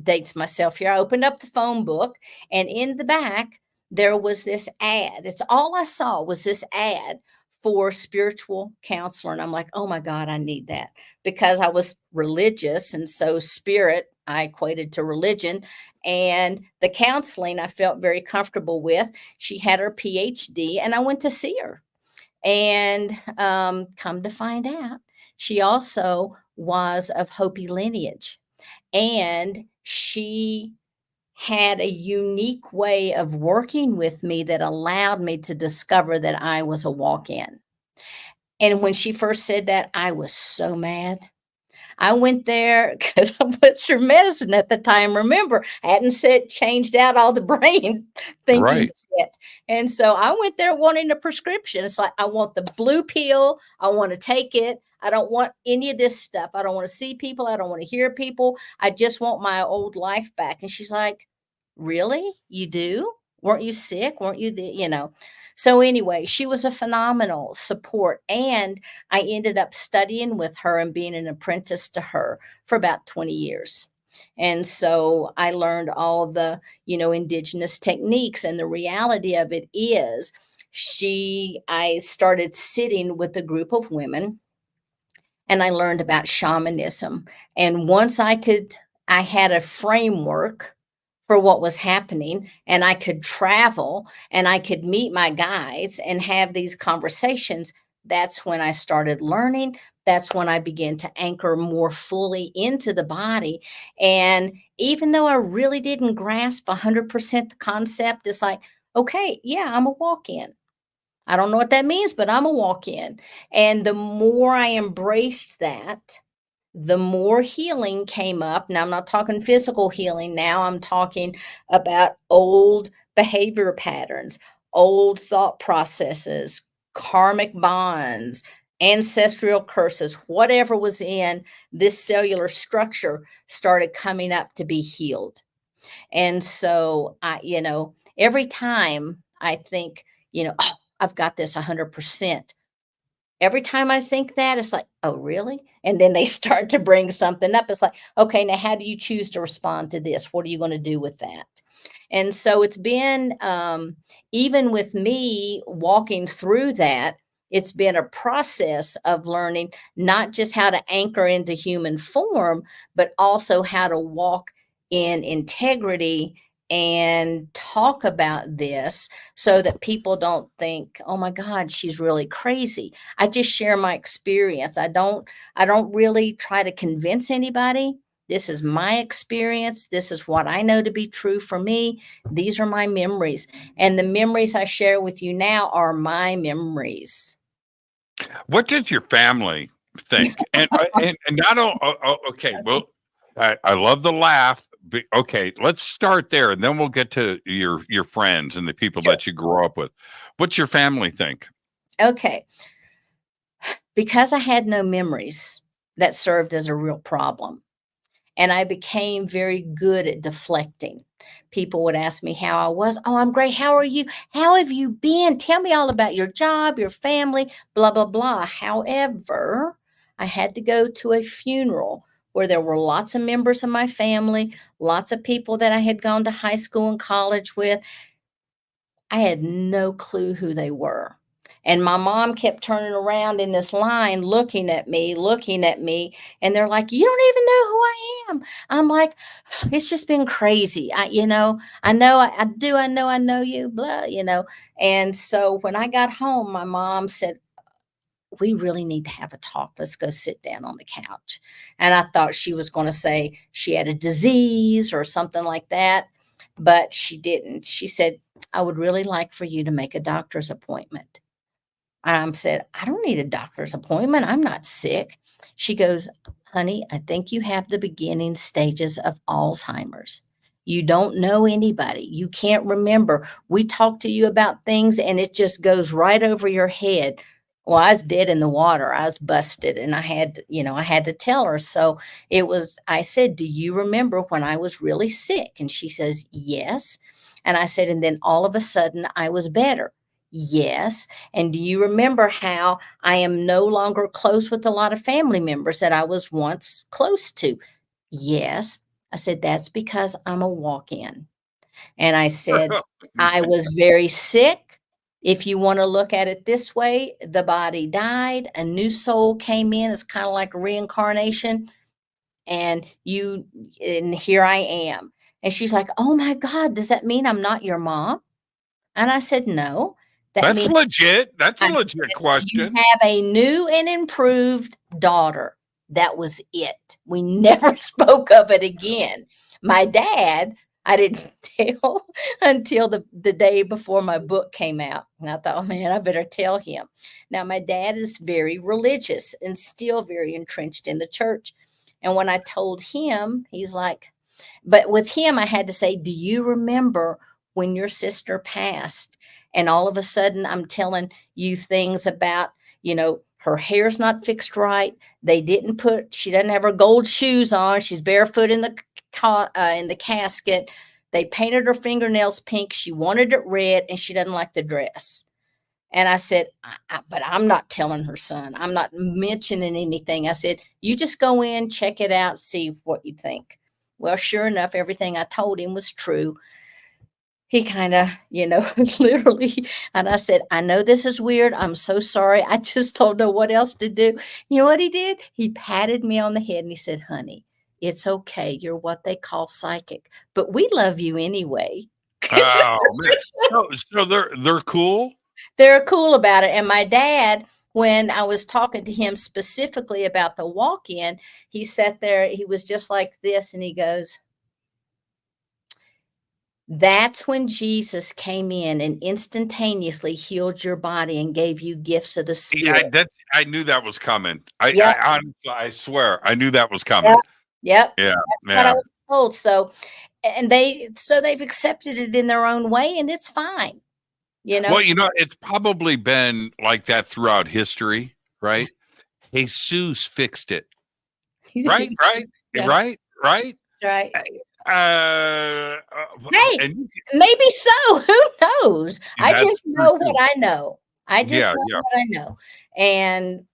dates myself here. I opened up the phone book, and in the back there was this ad. It's all I saw was this ad for spiritual counselor. And I'm like, oh my God, I need that, because I was religious. And so spirit, I equated to religion, and the counseling I felt very comfortable with. She had her PhD, and I went to see her. And come to find out, she also was of Hopi lineage. And she had a unique way of working with me that allowed me to discover that I was a walk-in. And when she first said that, I was so mad. I went there because I was your medicine at the time. Remember, I hadn't changed out all the brain thinking yet. And so I went there wanting a prescription. It's like, I want the blue pill. I want to take it. I don't want any of this stuff. I don't want to see people. I don't want to hear people. I just want my old life back. And she's like, really? You do? Weren't you sick? Weren't you So anyway, she was a phenomenal support. And I ended up studying with her and being an apprentice to her for about 20 years. And so I learned all the, indigenous techniques. And the reality of it is I started sitting with a group of women, and I learned about shamanism. And once I had a framework for what was happening, and I could travel and I could meet my guides and have these conversations. That's when I started learning. that's when I began to anchor more fully into the body. And even though I really didn't grasp 100% the concept, it's like, okay, yeah, I'm a walk-in. I don't know what that means, but I'm a walk-in. And the more I embraced that, the more healing came up. Now, I'm not talking physical healing. Now I'm talking about old behavior patterns, old thought processes, karmic bonds, ancestral curses, whatever was in this cellular structure started coming up to be healed. And so every time I think, oh, I've got this 100%. Every time I think that, it's like, "Oh, really?" And then they start to bring something up. It's like, "Okay, now how do you choose to respond to this? What are you gonna do with that?" And so it's been, even with me walking through that, it's been a process of learning not just how to anchor into human form, but also how to walk in integrity and talk about this so that people don't think, "Oh my God, she's really crazy." I just share my experience. I don't really try to convince anybody. This is my experience. This is what I know to be true for me. These are my memories. And the memories I share with you now are my memories. What does your family think? And not okay. Well, I love the laugh. Okay, let's start there, and then we'll get to your friends and the people Sure. that you grew up with. What's your family think? Okay. Because I had no memories, that served as a real problem. And I became very good at deflecting. People would ask me how I was. "Oh, I'm great. How are you? How have you been? Tell me all about your job, your family, blah, blah, blah." However, I had to go to a funeral where there were lots of members of my family, lots of people that I had gone to high school and college with. I had no clue who they were. And my mom kept turning around in this line, looking at me, and they're like, "You don't even know who I am." I'm like, "It's just been crazy. I know you, blah." And so when I got home, my mom said, "We really need to have a talk. Let's go sit down on the couch." And I thought she was going to say she had a disease or something like that, but she didn't. She said, "I would really like for you to make a doctor's appointment." Said, "I don't need a doctor's appointment. I'm not sick." She goes, "Honey, I think you have the beginning stages of Alzheimer's. You don't know anybody. You can't remember. We talk to you about things and it just goes right over your head." Well, I was dead in the water. I was busted and I had to tell her. So I said, "Do you remember when I was really sick?" And she says, "Yes." And I said, "And then all of a sudden I was better." "Yes." "And do you remember how I am no longer close with a lot of family members that I was once close to?" "Yes." I said, "That's because I'm a walk-in." And I said, "I was very sick. If you want to look at it this way, the body died, a new soul came in. It's kind of like reincarnation. And here I am." And she's like, "Oh my God, does that mean I'm not your mom?" And I said, "No, that That's means," legit. That's a I legit said, "you question. have a new and improved daughter." That was it. We never spoke of it again. My dad, I didn't tell until the day before my book came out. And I thought, "Oh man, I better tell him." Now, my dad is very religious and still very entrenched in the church. And when I told him, he's like, but with him, I had to say, "Do you remember when your sister passed?" And all of a sudden, I'm telling you things about, her hair's not fixed right. She doesn't have her gold shoes on. She's barefoot in the casket. They painted her fingernails pink. She wanted it red, and she doesn't like the dress. And I said, "But I'm not telling her, son. I'm not mentioning anything." I said, "You just go in, check it out, see what you think." Well, sure enough, everything I told him was true. He kind of, literally, and I said, "I know this is weird. I'm so sorry. I just don't know what else to do." You know what he did? He patted me on the head and he said, "Honey, it's okay. You're what they call psychic, but we love you anyway." Oh man. So they're cool. They're cool about it. And my dad, when I was talking to him specifically about the walk-in, he sat there, he was just like this, and he goes, that's when Jesus came in and instantaneously healed your body and gave you gifts of the Spirit. I knew that was coming. Yep. I swear, I knew that was coming. Yep. Yeah. That's what I was told. So, and they've accepted it in their own way, and it's fine. You know? Well, it's probably been like that throughout history, right? Jesus fixed it. Right? Yeah. Right? That's right. Hey, and maybe so. Who knows? I just know what I know. I just know yeah. what I know. And,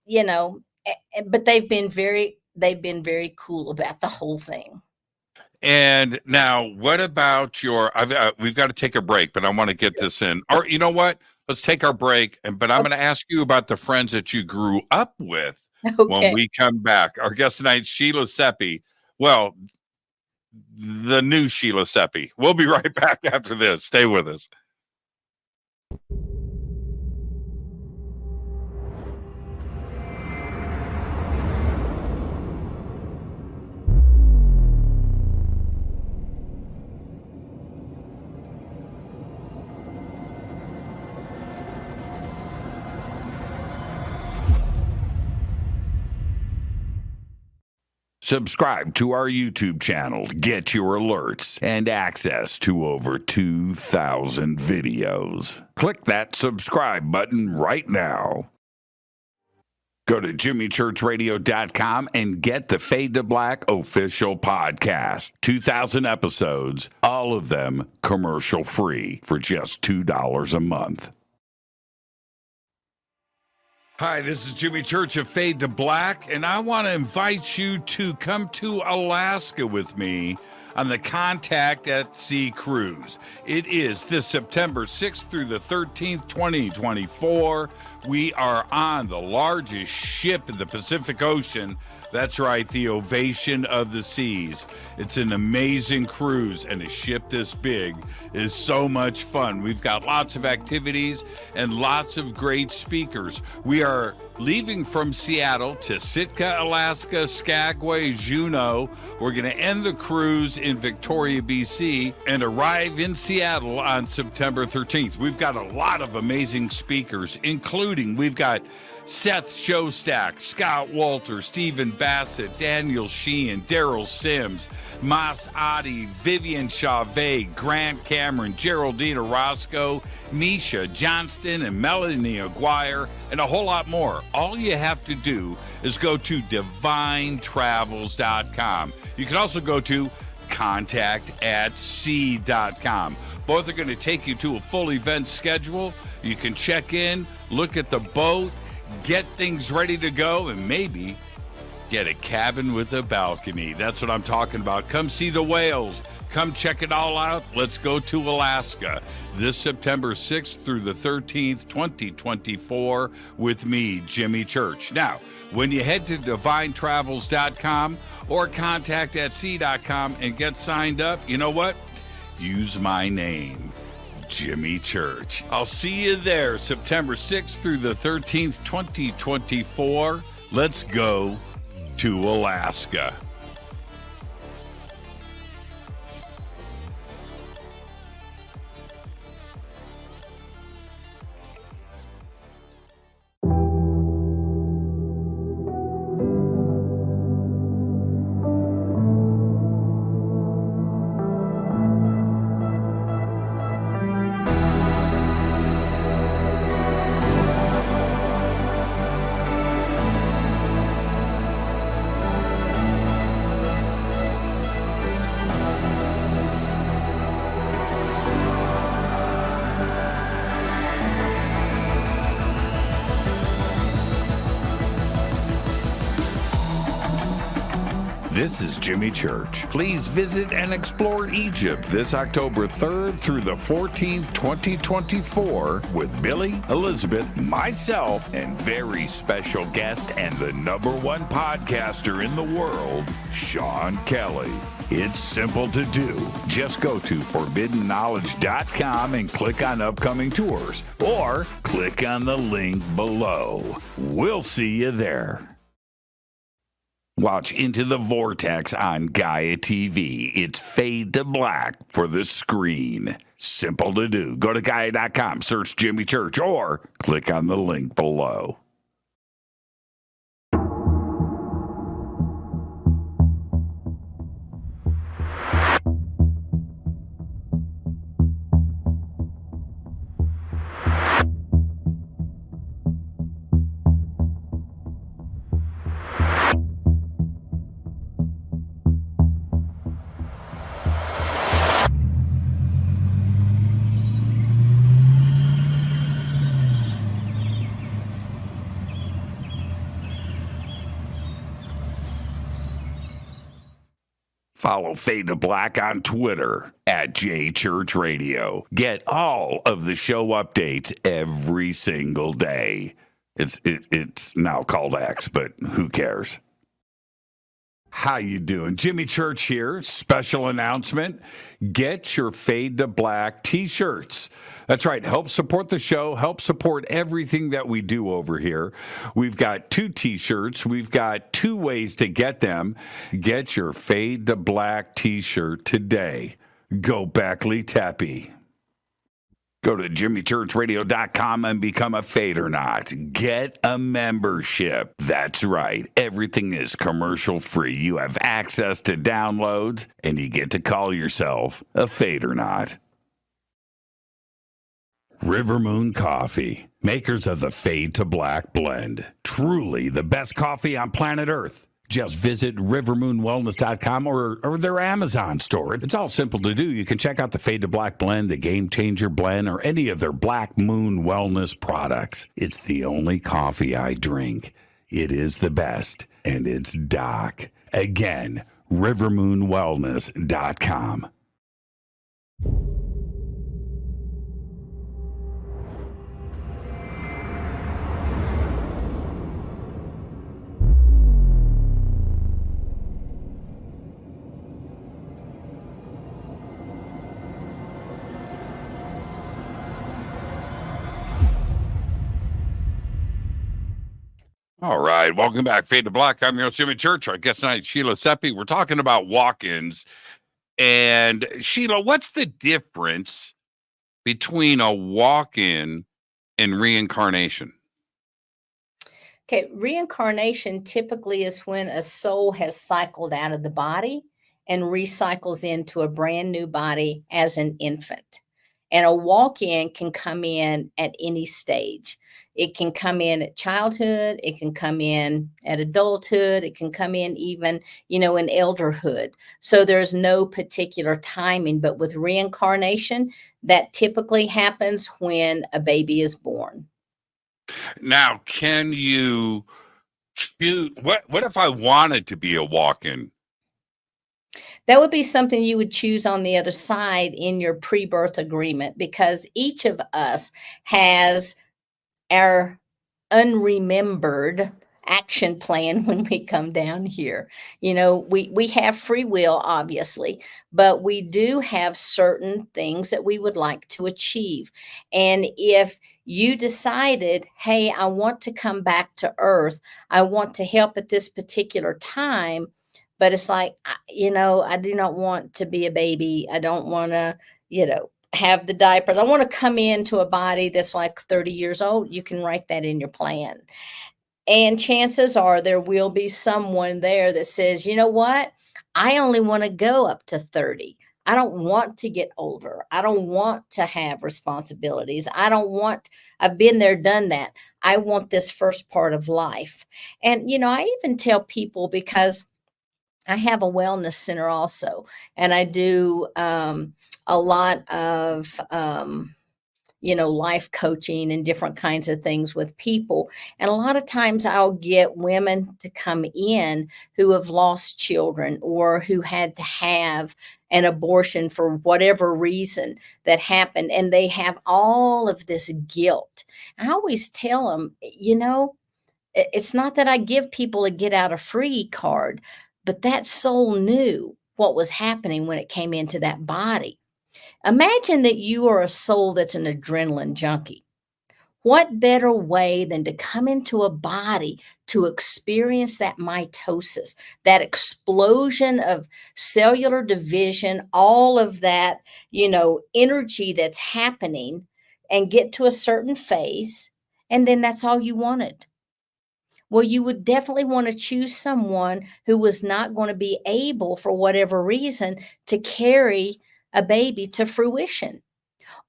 but they've been very cool about the whole thing. And now, what about we've got to take a break, but I want to get this in. Or you know what? Let's take our break. But I'm going to ask you about the friends that you grew up with when we come back. Our guest tonight, Sheila Seppi. Well, the new Sheila Seppi. We'll be right back after this. Stay with us. Subscribe to our YouTube channel to get your alerts and access to over 2,000 videos. Click that subscribe button right now. Go to jimmychurchradio.com and get the Fade to Black official podcast. 2,000 episodes, all of them commercial free for just $2 a month. Hi, this is Jimmy Church of Fade to Black, and I want to invite you to come to Alaska with me on the Contact at Sea cruise. It is this September 6th through the 13th, 2024. We are on the largest ship in the Pacific Ocean. That's right, the Ovation of the Seas. It's an amazing cruise, and a ship this big is so much fun. We've got lots of activities and lots of great speakers. We are leaving from Seattle to Sitka, Alaska, Skagway, Juneau. We're going to end the cruise in Victoria, BC, and arrive in Seattle on September 13th. We've got a lot of amazing speakers, including we've got Seth Shostak, Scott Walter, Stephen Bassett, Daniel Sheehan, Daryl Sims, Mas Adi, Vivian Chavez, Grant Cameron, Geraldine Orozco, Misha Johnston, and Melanie Aguirre, and a whole lot more. All you have to do is go to divinetravels.com. You can also go to contactatsea.com. Both are going to take you to a full event schedule. You can check in, look at the boat, get things ready to go, and maybe get a cabin with a balcony. That's what I'm talking about. Come see the whales. Come check it all out. Let's go to Alaska this September 6th through the 13th, 2024 with me, Jimmy Church. Now, when you head to divinetravels.com or contactatsea.com and get signed up, you know what? Use my name, Jimmy Church. I'll see you there September 6th through the 13th, 2024. Let's go to Alaska. This is Jimmy Church. Please visit and explore Egypt this October 3rd through the 14th, 2024 with Billy, Elizabeth, myself, and very special guest and the #1 podcaster in the world, Sean Kelly. It's simple to do. Just go to forbiddenknowledge.com and click on upcoming tours, or click on the link below. We'll see you there. Watch Into the Vortex on Gaia TV. It's fade to black for the screen. Simple to do. Go to Gaia.com, search Jimmy Church, or click on the link below. Follow Fade to Black on Twitter at JChurchRadio. Get all of the show updates every single day. It's now called X, but who cares? How you doing? Jimmy Church here. Special announcement. Get your Fade to Black t-shirts. That's right. Help support the show. Help support everything that we do over here. We've got 2 t-shirts. We've got 2 ways to get them. Get your Fade to Black t-shirt today. Go Beckley Teppy. Go to jimmychurchradio.com and become a Fadernaut. Get a membership. That's right. Everything is commercial free. You have access to downloads, and you get to call yourself a Fadernaut. River Moon Coffee, makers of the Fade to Black blend. Truly the best coffee on planet Earth. Just visit rivermoonwellness.com or their Amazon store. It's all simple to do. You can check out the Fade to Black blend, the Game Changer blend, or any of their Black Moon Wellness products. It's the only coffee I drink. It is the best, and it's Doc. Again, rivermoonwellness.com. All right, welcome back, Fade to Black. I'm your host, Jimmy Church. Our guest tonight, Sheila Seppi. We're talking about walk-ins. And Sheila, what's the difference between a walk-in and reincarnation? Okay, reincarnation typically is when a soul has cycled out of the body and recycles into a brand new body as an infant. And a walk-in can come in at any stage. It can come in at childhood. It can come in at adulthood. It can come in even, in elderhood. So there's no particular timing. But with reincarnation, that typically happens when a baby is born. Now, can you choose? What if I wanted to be a walk-in? That would be something you would choose on the other side in your pre-birth agreement, because each of us has our unremembered action plan when we come down here. We have free will, obviously, but we do have certain things that we would like to achieve. And if you decided, hey, I want to come back to Earth, I want to help at this particular time, but it's like, I do not want to be a baby. I don't want to, have the diapers. I want to come into a body that's like 30 years old. You can write that in your plan. And chances are there will be someone there that says, you know what? I only want to go up to 30. I don't want to get older. I don't want to have responsibilities. I've been there, done that. I want this first part of life. And, I even tell people, because I have a wellness center also, and I do a lot of life coaching and different kinds of things with people. And a lot of times I'll get women to come in who have lost children or who had to have an abortion for whatever reason that happened. And they have all of this guilt. I always tell them, it's not that I give people a get out of free card, but that soul knew what was happening when it came into that body. Imagine that you are a soul that's an adrenaline junkie. What better way than to come into a body to experience that mitosis, that explosion of cellular division, all of that, energy that's happening, and get to a certain phase, and then that's all you wanted. Well, you would definitely want to choose someone who was not going to be able, for whatever reason, to carry a baby to fruition.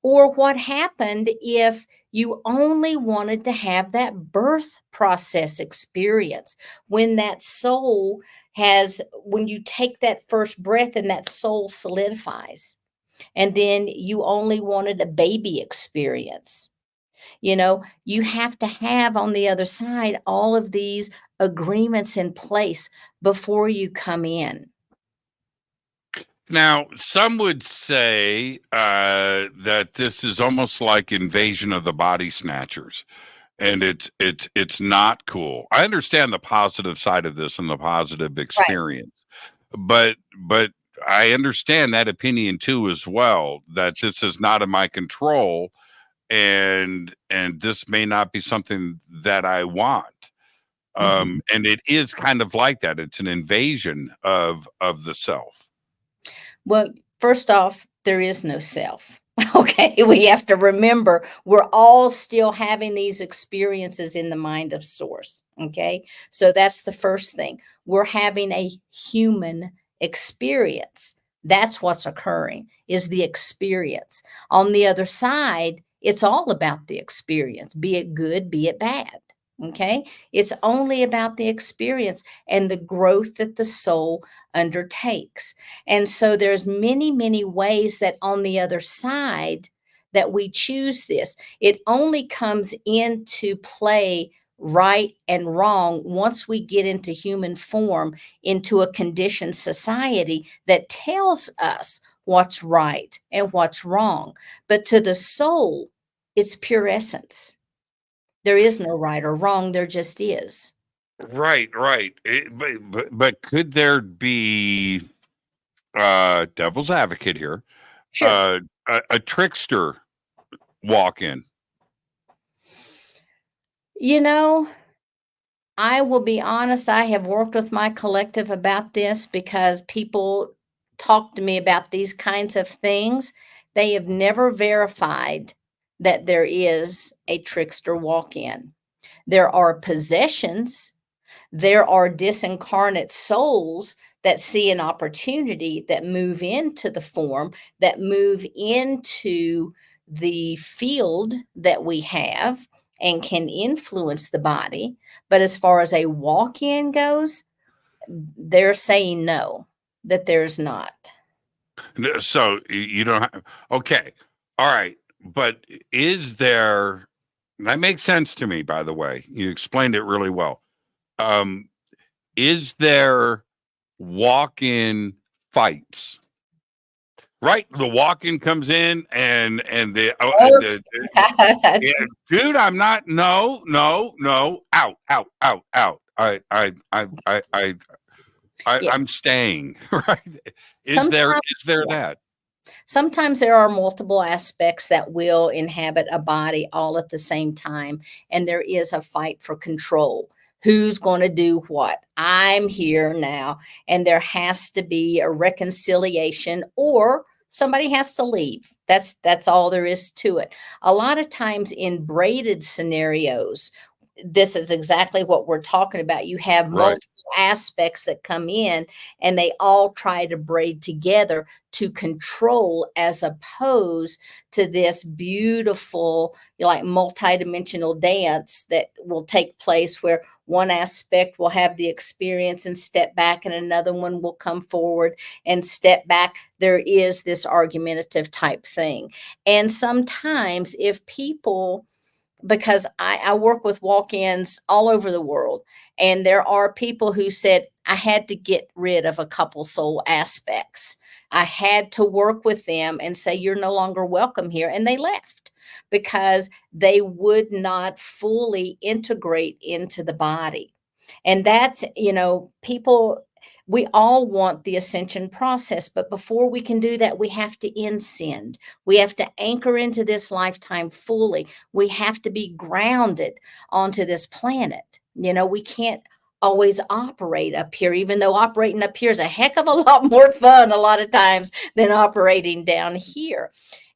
Or what happened if you only wanted to have that birth process experience when that soul when you take that first breath and that soul solidifies, and then you only wanted a baby experience. You have to have on the other side all of these agreements in place before you come in. Now, some would say that this is almost like Invasion of the Body Snatchers, and it's not cool. I understand the positive side of this and the positive experience, but I understand that opinion too as well, that this is not in my control, and this may not be something that I want. And it is kind of like that. It's an invasion of the self. Well, first off, there is no self. Okay, we have to remember we're all still having these experiences in the mind of source. Okay, so that's the first thing. We're having a human experience. That's what's occurring, is the experience. On the other side, it's all about the experience, be it good, be it bad. Okay, it's only about the experience and the growth that the soul undertakes. And so there's many, many ways that on the other side that we choose this. It only comes into play right and wrong once we get into human form, into a conditioned society that tells us what's right and what's wrong. But to the soul, it's pure essence. There is no right or wrong. There just is. Right. But could there be devil's advocate here? Sure. A trickster walk in? I will be honest. I have worked with my collective about this because people talk to me about these kinds of things. They have never verified that there is a trickster walk-in. There are possessions. There are disincarnate souls that see an opportunity, that move into the form, that move into the field that we have and can influence the body. But as far as a walk-in goes, they're saying no, that there's not. So you don't have, okay. All right. But is there, that makes sense to me, by the way. You explained it really well. Is there walk-in fights? Right? The walk-in comes in and the yeah, dude, I'm not, no, out. I'm staying, right? Is there that? Sometimes there are multiple aspects that will inhabit a body all at the same time, and there is a fight for control. Who's going to do what? I'm here now, and there has to be a reconciliation, or somebody has to leave. That's all there is to it. A lot of times in braided scenarios, this is exactly what we're talking about. You have Right. multiple aspects that come in, and they all try to braid together to control, as opposed to this beautiful, like, multidimensional dance that will take place where one aspect will have the experience and step back, and another one will come forward and step back. There is this argumentative type thing. And sometimes if people, because I work with walk-ins all over the world, and there are people who said, I had to get rid of a couple soul aspects. I had to work with them and say, you're no longer welcome here. And they left because they would not fully integrate into the body. And that's, people, we all want the ascension process, but before we can do that, we have to ascend. We have to anchor into this lifetime fully. We have to be grounded onto this planet. We can't always operate up here, even though operating up here is a heck of a lot more fun a lot of times than operating down here.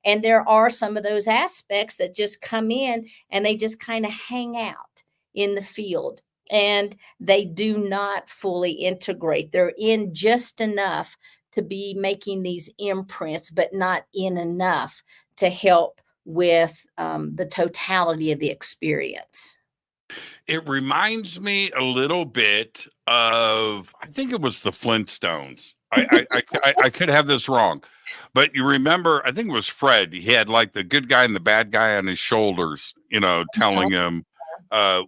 And there are some of those aspects that just come in and they just kind of hang out in the field, and they do not fully integrate. They're in just enough to be making these imprints, but not in enough to help with the totality of the experience. It reminds me a little bit of, I think it was the Flintstones. I could have this wrong, but you remember, I think it was Fred. He had like the good guy and the bad guy on his shoulders, telling him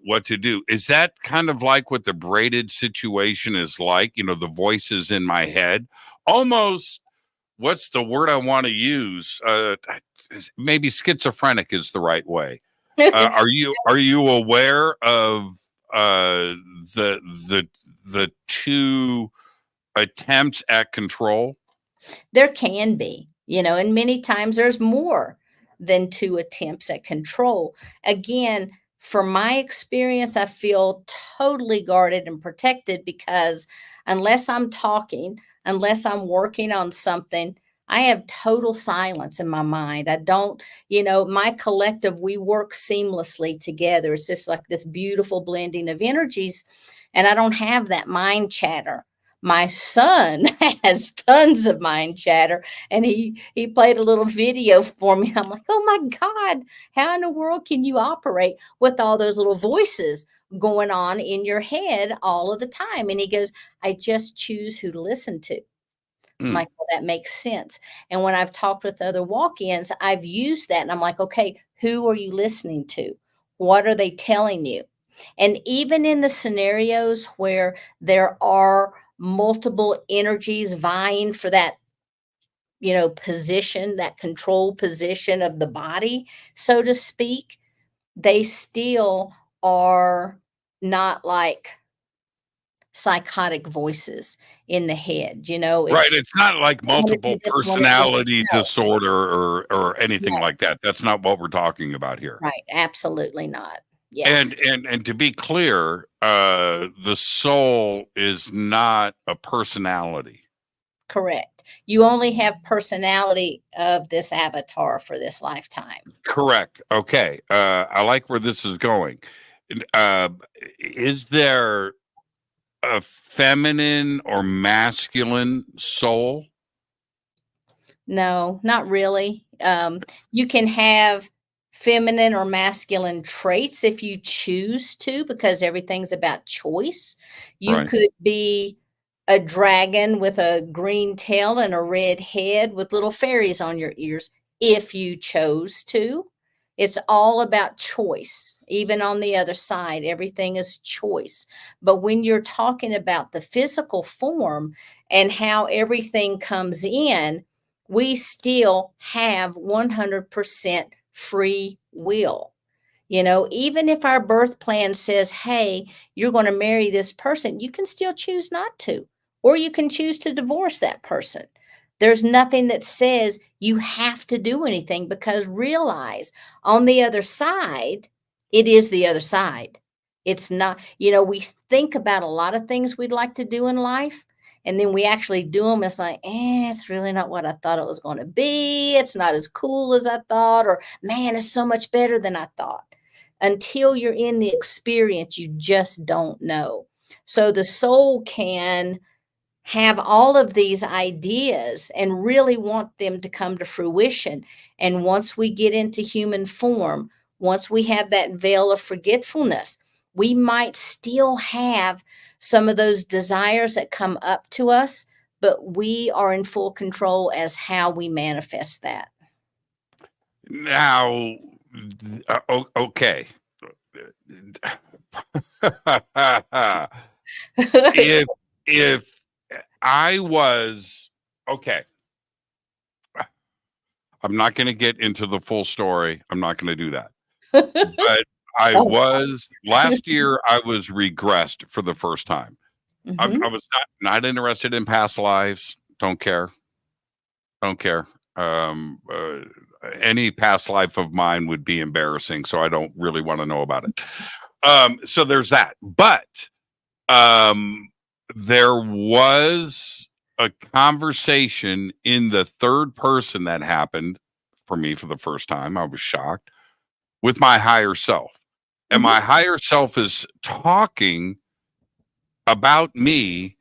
what to do. Is that kind of like what the braided situation is like? The voices in my head, almost. What's the word I want to use? Maybe schizophrenic is the right way. Are you aware of the two attempts at control? There can be, and many times there's more than two attempts at control. Again, from my experience, I feel totally guarded and protected, because unless I'm talking, unless I'm working on something, I have total silence in my mind. I don't, my collective, we work seamlessly together. It's just like this beautiful blending of energies. And I don't have that mind chatter. My son has tons of mind chatter, and he played a little video for me. I'm like, oh my God, how in the world can you operate with all those little voices going on in your head all of the time? And he goes, I just choose who to listen to. I'm like, well, that makes sense. And when I've talked with other walk-ins, I've used that, and I'm like, okay, who are you listening to? What are they telling you? And even in the scenarios where there are multiple energies vying for that, position, that control position of the body, so to speak, they still are not like psychotic voices in the head. Right. It's not like multiple personality No. disorder or anything like that. That's not what we're talking about here. Right. Absolutely not. Yeah. And to be clear, the soul is not a personality. Correct. You only have personality of this avatar for this lifetime. Correct. Okay. I like where this is going. Is there a feminine or masculine soul? No, not really. You can have feminine or masculine traits if you choose to, because everything's about choice. You Right. could be a dragon with a green tail and a red head with little fairies on your ears if you chose to. It's all about choice. Even on the other side, everything is choice. But when you're talking about the physical form and how everything comes in, we still have 100% free will. Even if our birth plan says, hey, you're going to marry this person, you can still choose not to, or you can choose to divorce that person. There's nothing that says you have to do anything, because realize on the other side, it is the other side. It's not, we think about a lot of things we'd like to do in life, and then we actually do them. It's like, it's really not what I thought it was going to be. It's not as cool as I thought, or man, it's so much better than I thought. until you're in the experience, you just don't know. So the soul can have all of these ideas and really want them to come to fruition. And once we get into human form, once we have that veil of forgetfulness, we might still have some of those desires that come up to us, but we are in full control as how we manifest that. Now, okay. if I was okay, I'm not going to get into the full story. I'm not going to do that. But I was last year. I was regressed for the first time. Mhm. I was not interested in past lives. Don't care. Don't care. Any past life of mine would be embarrassing, so I don't really want to know about it. So there's that. But there was a conversation in the third person that happened for me for the first time. I was shocked with my higher self. And my higher self is talking about me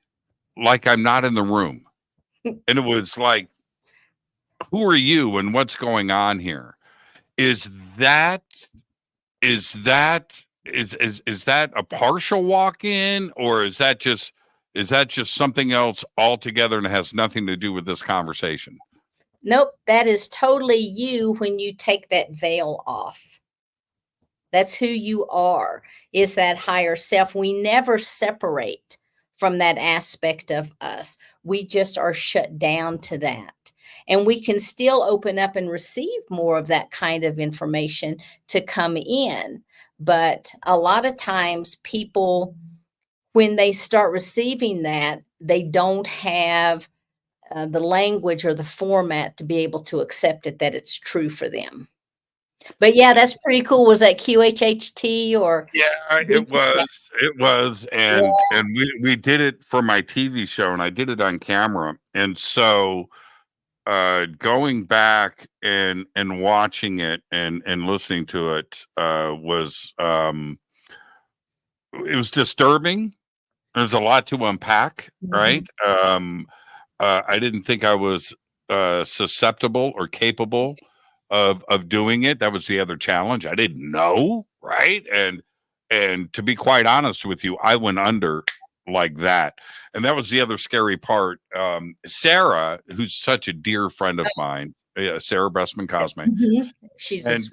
like I'm not in the room. And it was like, who are you and what's going on here? Is that a partial walk-in, or is that just something else altogether and has nothing to do with this conversation? Nope, that is totally you when you take that veil off. That's who you are, is that higher self. We never separate from that aspect of us. We just are shut down to that. And we can still open up and receive more of that kind of information to come in. But a lot of times people, when they start receiving that, they don't have the language or the format to be able to accept it, that it's true for them. But yeah, that's pretty cool. Was that QHHT or? Yeah, it was, and we did it for my TV show, and I did it on camera, and so going back and watching it and listening to it was it was disturbing. There's a lot to unpack, right? I didn't think I was susceptible or capable of doing it. That was the other challenge. I didn't know, right? And to be quite honest with you, I went under like that. And that was the other scary part. Sarah, who's such a dear friend of mine, Sarah Bressman Cosmic, She's and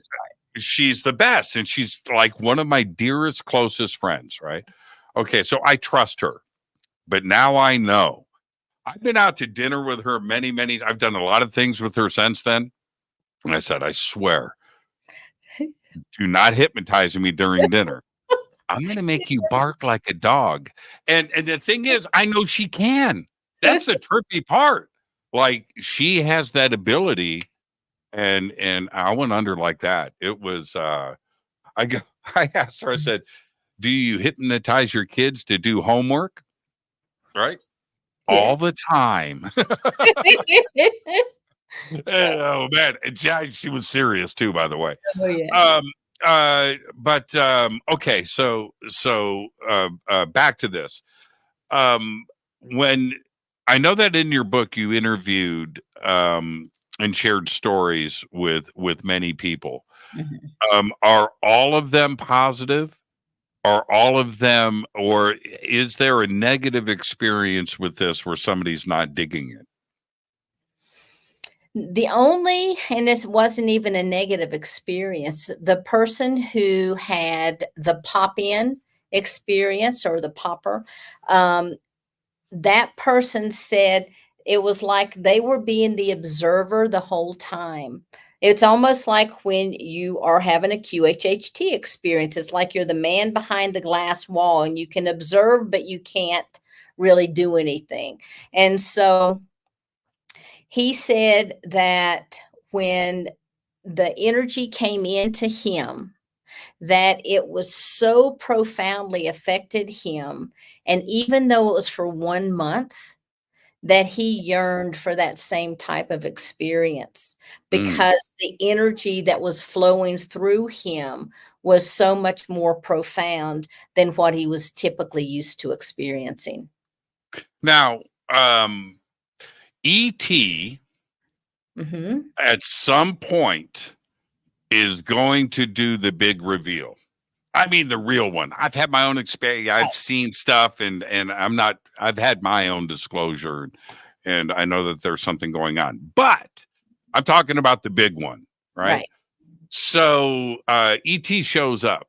she's the best. And she's like one of my dearest, closest friends, right? Okay, so I trust her. But now I know. I've been out to dinner with her many. I've done a lot of things with her since then. And I said, I swear, do not hypnotize me during dinner. I'm going to make you bark like a dog. And the thing is, I know she can. That's the trippy part. Like, she has that ability. And I went under like that. It was, I asked her, I said, do you hypnotize your kids to do homework? Right? Yeah. All the time. Oh man, she was serious too, by the way. Oh yeah. Okay, so back to this. When I know that in your book you interviewed and shared stories with many people. Are all of them positive? Are all of them, or is there a negative experience with this where somebody's not digging it? The only, and this wasn't even a negative experience, the person who had the pop-in experience or the popper, that person said it was like they were being the observer the whole time. It's almost like when you are having a QHHT experience. It's like you're the man behind the glass wall and you can observe, but you can't really do anything. And so he said that when the energy came into him, that it was so profoundly affected him. And even though it was for 1 month, that he yearned for that same type of experience Mm. because the energy that was flowing through him was so much more profound than what he was typically used to experiencing. Now, E.T. Hmm. at some point is going to do the big reveal. I mean, the real one. I've had my own experience. I've seen stuff, and I've had my own disclosure, and I know that there's something going on. But I'm talking about the big one, right? So E.T. shows up,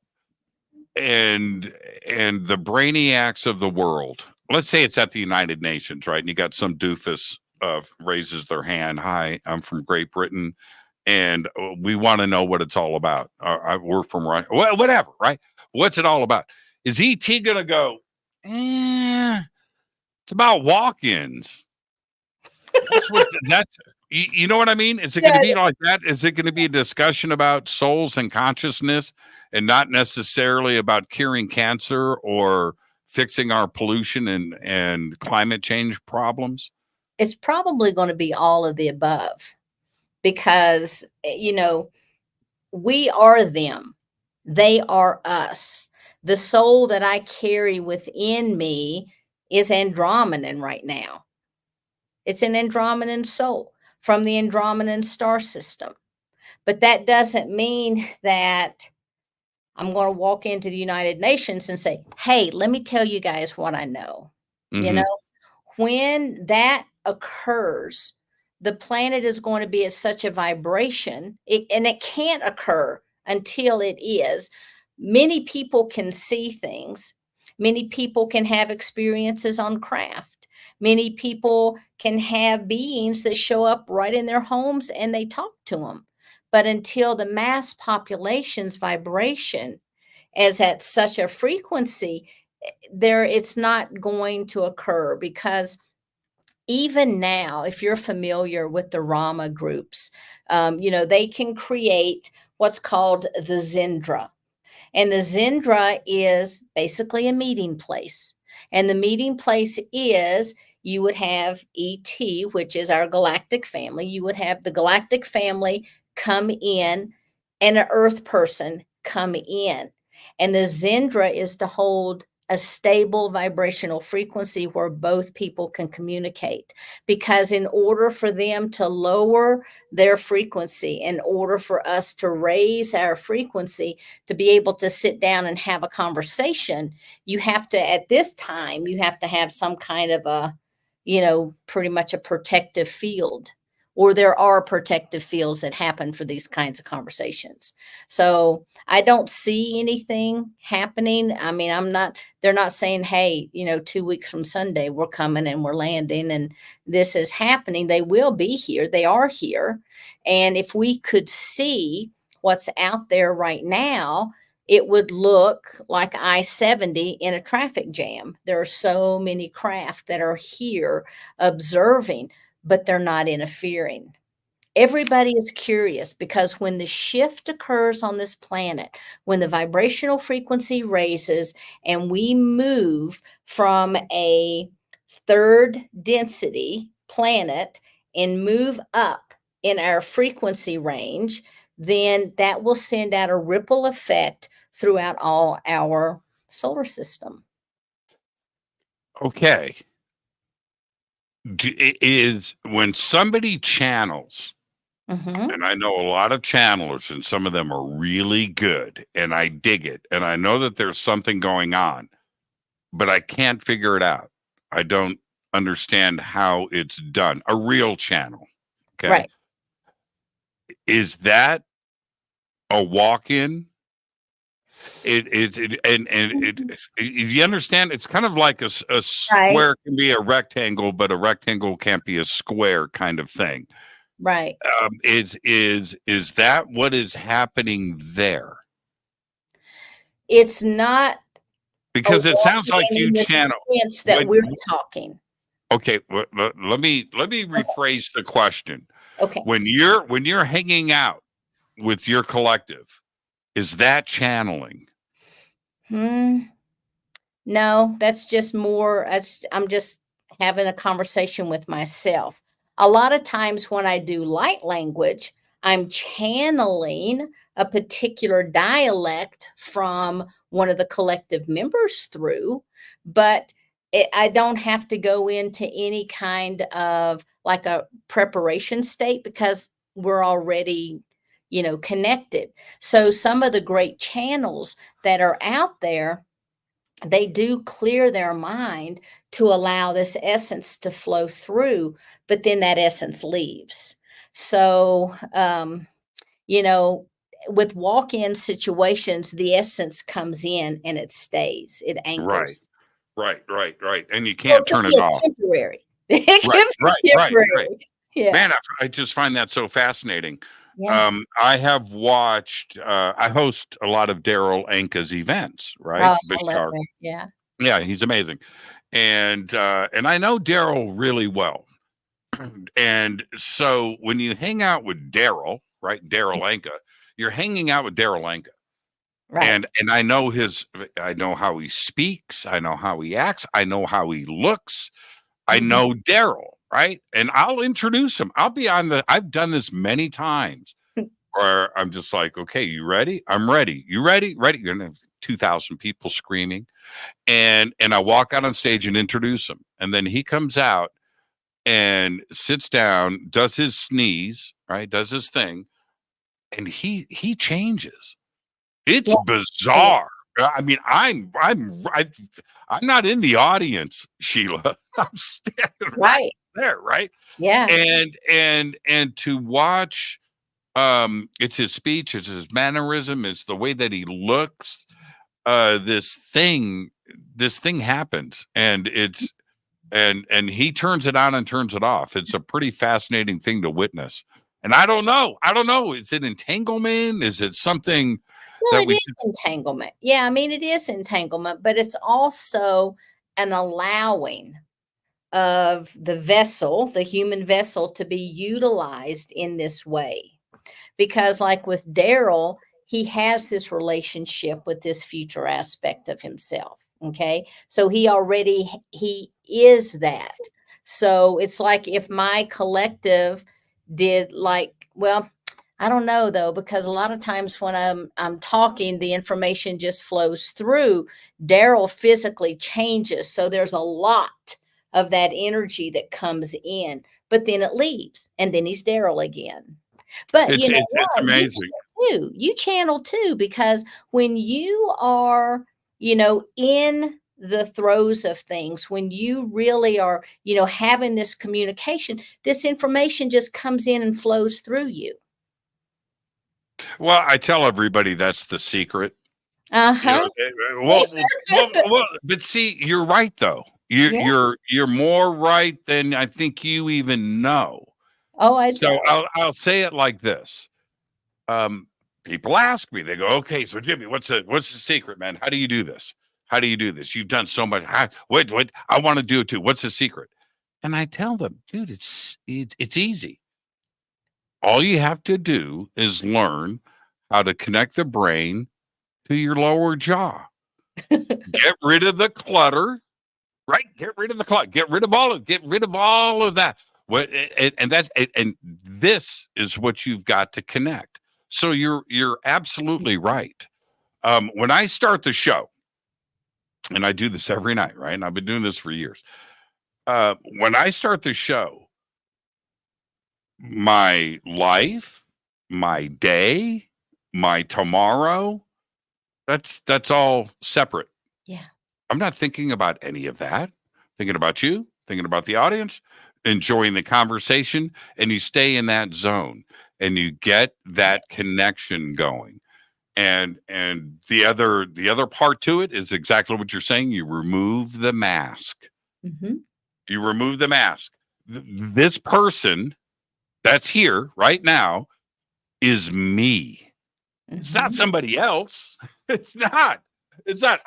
and the brainiacs of the world. Let's say it's at the United Nations, right? And you got some doofus raises their hand. Hi, I'm from Great Britain, and we want to know what it's all about. We're from right, whatever, right? What's it all about? Is ET gonna go? It's about walk-ins. That's you know what I mean? Is it going to be like that? Is it going to be a discussion about souls and consciousness, and not necessarily about curing cancer or fixing our pollution and climate change problems? It's probably going to be all of the above because, we are them. They are us. The soul that I carry within me is Andromedan right now. It's an Andromedan soul from the Andromedan star system. But that doesn't mean that I'm going to walk into the United Nations and say, hey, let me tell you guys what I know. Mm-hmm. When that occurs, the planet is going to be at such a vibration, and it can't occur until it is. Many people can see things. Many people can have experiences on craft. Many people can have beings that show up right in their homes and they talk to them. But until the mass population's vibration is at such a frequency, it's not going to occur, because even now, if you're familiar with the Rama groups, they can create what's called the Zendra. And the Zendra is basically a meeting place. And the meeting place is, you would have ET, which is our galactic family. You would have the galactic family come in and an Earth person come in. And the Zendra is to hold a stable vibrational frequency where both people can communicate. Because in order for them to lower their frequency, in order for us to raise our frequency, to be able to sit down and have a conversation, you have to, at this time, you have to have some kind of a, pretty much a protective field, or there are protective fields that happen for these kinds of conversations. So I don't see anything happening. I mean, they're not saying, hey, 2 weeks from Sunday, we're coming and we're landing and this is happening. They will be here. They are here. And if we could see what's out there right now, it would look like I-70 in a traffic jam. There are so many craft that are here observing, but they're not interfering. Everybody is curious, because when the shift occurs on this planet, when the vibrational frequency raises and we move from a third density planet and move up in our frequency range, then that will send out a ripple effect throughout all our solar system. Okay. Is when somebody channels, and I know a lot of channelers, and some of them are really good, and I dig it, and I know that there's something going on, but I can't figure it out. I don't understand how it's done. A real channel, okay? Right. Is that a walk-in? You understand? It's kind of like a square can be a rectangle, but a rectangle can't be a square, kind of thing. Right. Is that what is happening there? It's not, because it sounds like you channel that we're talking. Okay, well, let me rephrase the question. Okay. When you're hanging out with your collective, is that channeling? No, that's just more. I'm just having a conversation with myself. A lot of times when I do light language, I'm channeling a particular dialect from one of the collective members through, but I don't have to go into any kind of like a preparation state because we're already, connected. So some of the great channels that are out there, they do clear their mind to allow this essence to flow through, but then that essence leaves. So, with walk-in situations, the essence comes in and it stays, it Right. anchors. Right. And you So can't it could turn be it a off. temporary. It could Right. be temporary. Yeah. Man, I just find that so fascinating. Yeah. I have watched, I host a lot of Daryl Anka's events, right? Oh, The I love shark. that. Yeah. Yeah, he's amazing. And I know Daryl really well. And so when you hang out with Daryl, right? Daryl Anka, you're hanging out with Daryl Anka. Right. And I know I know how he speaks, I know how he acts, I know how he looks. I know Daryl, right? And I'll introduce him. I've done this many times where I'm just like, okay, you ready? I'm ready. You ready? Ready. You're gonna have 2,000 people screaming. And I walk out on stage and introduce him. And then he comes out and sits down, does his sneeze, right? Does his thing, and he changes. It's bizarre. I mean, I'm not in the audience, Sheila. I'm standing right there, right? Yeah. And to watch, it's his speech, it's his mannerism, it's the way that he looks. This thing happens, and it's and he turns it on and turns it off. It's a pretty fascinating thing to witness. And I don't know. Is it entanglement? Is it something? Well, it is entanglement. Yeah, I mean, it is entanglement, but it's also an allowing of the vessel, the human vessel, to be utilized in this way. Because, like with Daryl, he has this relationship with this future aspect of himself. Okay. So he is that. So it's like if my collective did I don't know though, because a lot of times when I'm talking, the information just flows through. Daryl physically changes. So there's a lot of that energy that comes in, but then it leaves and then he's Daryl again. But it's amazing. You channel too, because when you are, in the throes of things, when you really are, having this communication, this information just comes in and flows through you. Well, I tell everybody that's the secret. Uh-huh. But see, you're right though. You're more right than I think you even know. Oh, So I'll say it like this. People ask me, they go, okay, so Jimmy, what's the secret, man? How do you do this? How do you do this? You've done so much. What? I want to do it too. What's the secret? And I tell them, dude, it's easy. All you have to do is learn how to connect the brain to your lower jaw. Get rid of the clutter, right? Get rid of the clutter. Get rid of all of that. And this is what you've got to connect. So you're absolutely right. When I start the show, and I do this every night, right? And I've been doing this for years. When I start the show, my life, my day, my tomorrow, that's all separate. Yeah. I'm not thinking about any of that. Thinking about you, thinking about the audience, enjoying the conversation, and you stay in that zone and you get that connection going. And the other part to it is exactly what you're saying. You remove the mask. Mm-hmm. You remove the mask. This person that's here right now is me. Mm-hmm. It's not somebody else. It's not.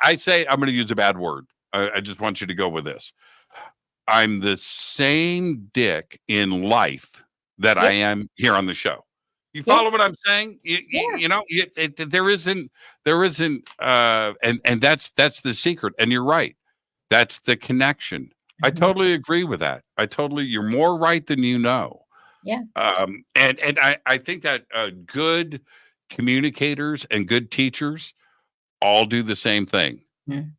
I say, I'm going to use a bad word. I just want you to go with this. I'm the same dick in life that I am here on the show. You follow what I'm saying? There isn't, and that's the secret. And you're right. That's the connection. I totally agree with that. You're more right than you know. Yeah. And I think that good communicators and good teachers all do the same thing. Mm.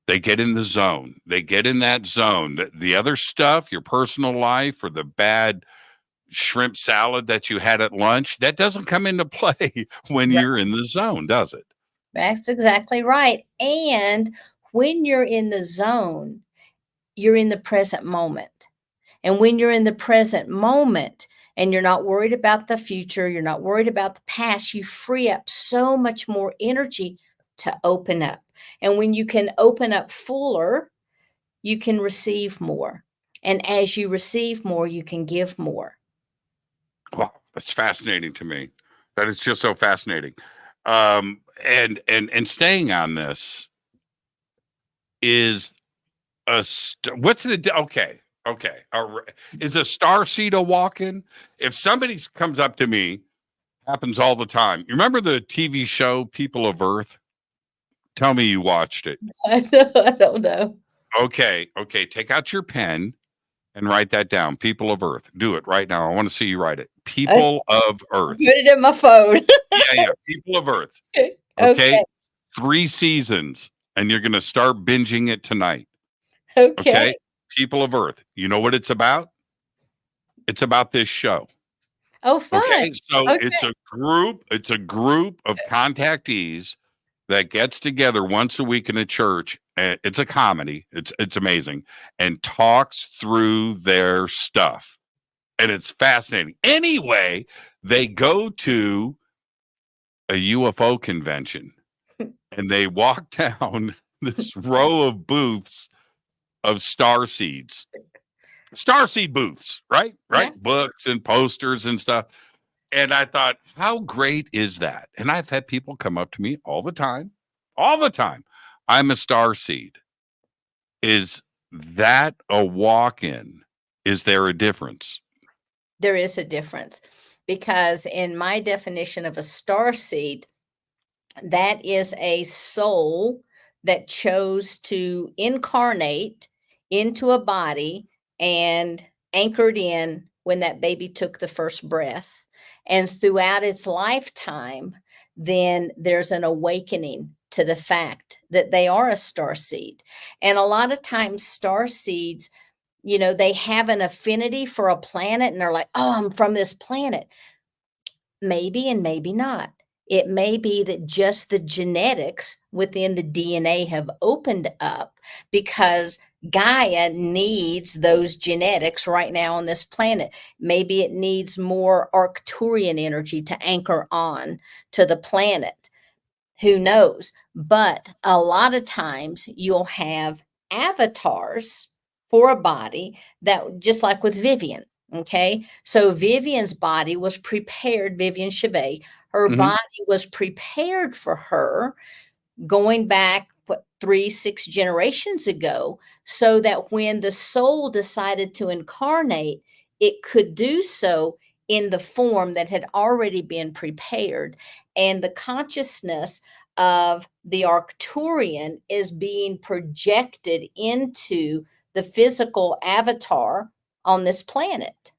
They get in the zone. They get in that zone. The other stuff, your personal life or the bad shrimp salad that you had at lunch, that doesn't come into play when Right. you're in the zone, does it? That's exactly right. And when you're in the zone, you're in the present moment. And when you're in the present moment and you're not worried about the future, you're not worried about the past, you free up so much more energy to open up. And when you can open up fuller, you can receive more. And as you receive more, you can give more. Wow, that's fascinating to me. That is just so fascinating. And staying on this is what's the okay. Is a star seed a walk-in? If somebody comes up to me, happens all the time. You remember the TV show People of Earth? Tell me you watched it. I don't know. Okay. Take out your pen and write that down. People of Earth. Do it right now. I want to see you write it. People of Earth. Put it in my phone. Yeah. People of Earth. Okay. 3 seasons, and you're going to start binging it tonight. Okay. People of Earth. You know what it's about? It's about this show. Oh, fun. Okay, so Okay. it's a group of contactees that gets together once a week in a church. And it's a comedy. It's amazing, and talks through their stuff, and it's fascinating. Anyway, they go to a UFO convention, and they walk down this row of booths of starseed booths, right? Yeah. Books and posters and stuff. And I thought, how great is that? And I've had people come up to me all the time. I'm a starseed. Is that a walk-in? Is there a difference? There is a difference, because in my definition of a starseed, that is a soul that chose to incarnate into a body and anchored in when that baby took the first breath. And throughout its lifetime, then there's an awakening to the fact that they are a starseed. And a lot of times starseeds, they have an affinity for a planet and they're like, oh, I'm from this planet. Maybe and maybe not. It may be that just the genetics within the DNA have opened up because Gaia needs those genetics right now on this planet. Maybe it needs more Arcturian energy to anchor on to the planet. Who knows? But a lot of times you'll have avatars for a body that, just like with Vivian. Okay. So Vivian's body was prepared, Vivian Chevet, her body was prepared for her going back, 6 generations ago, so that when the soul decided to incarnate, it could do so in the form that had already been prepared. And the consciousness of the Arcturian is being projected into the physical avatar on this planet.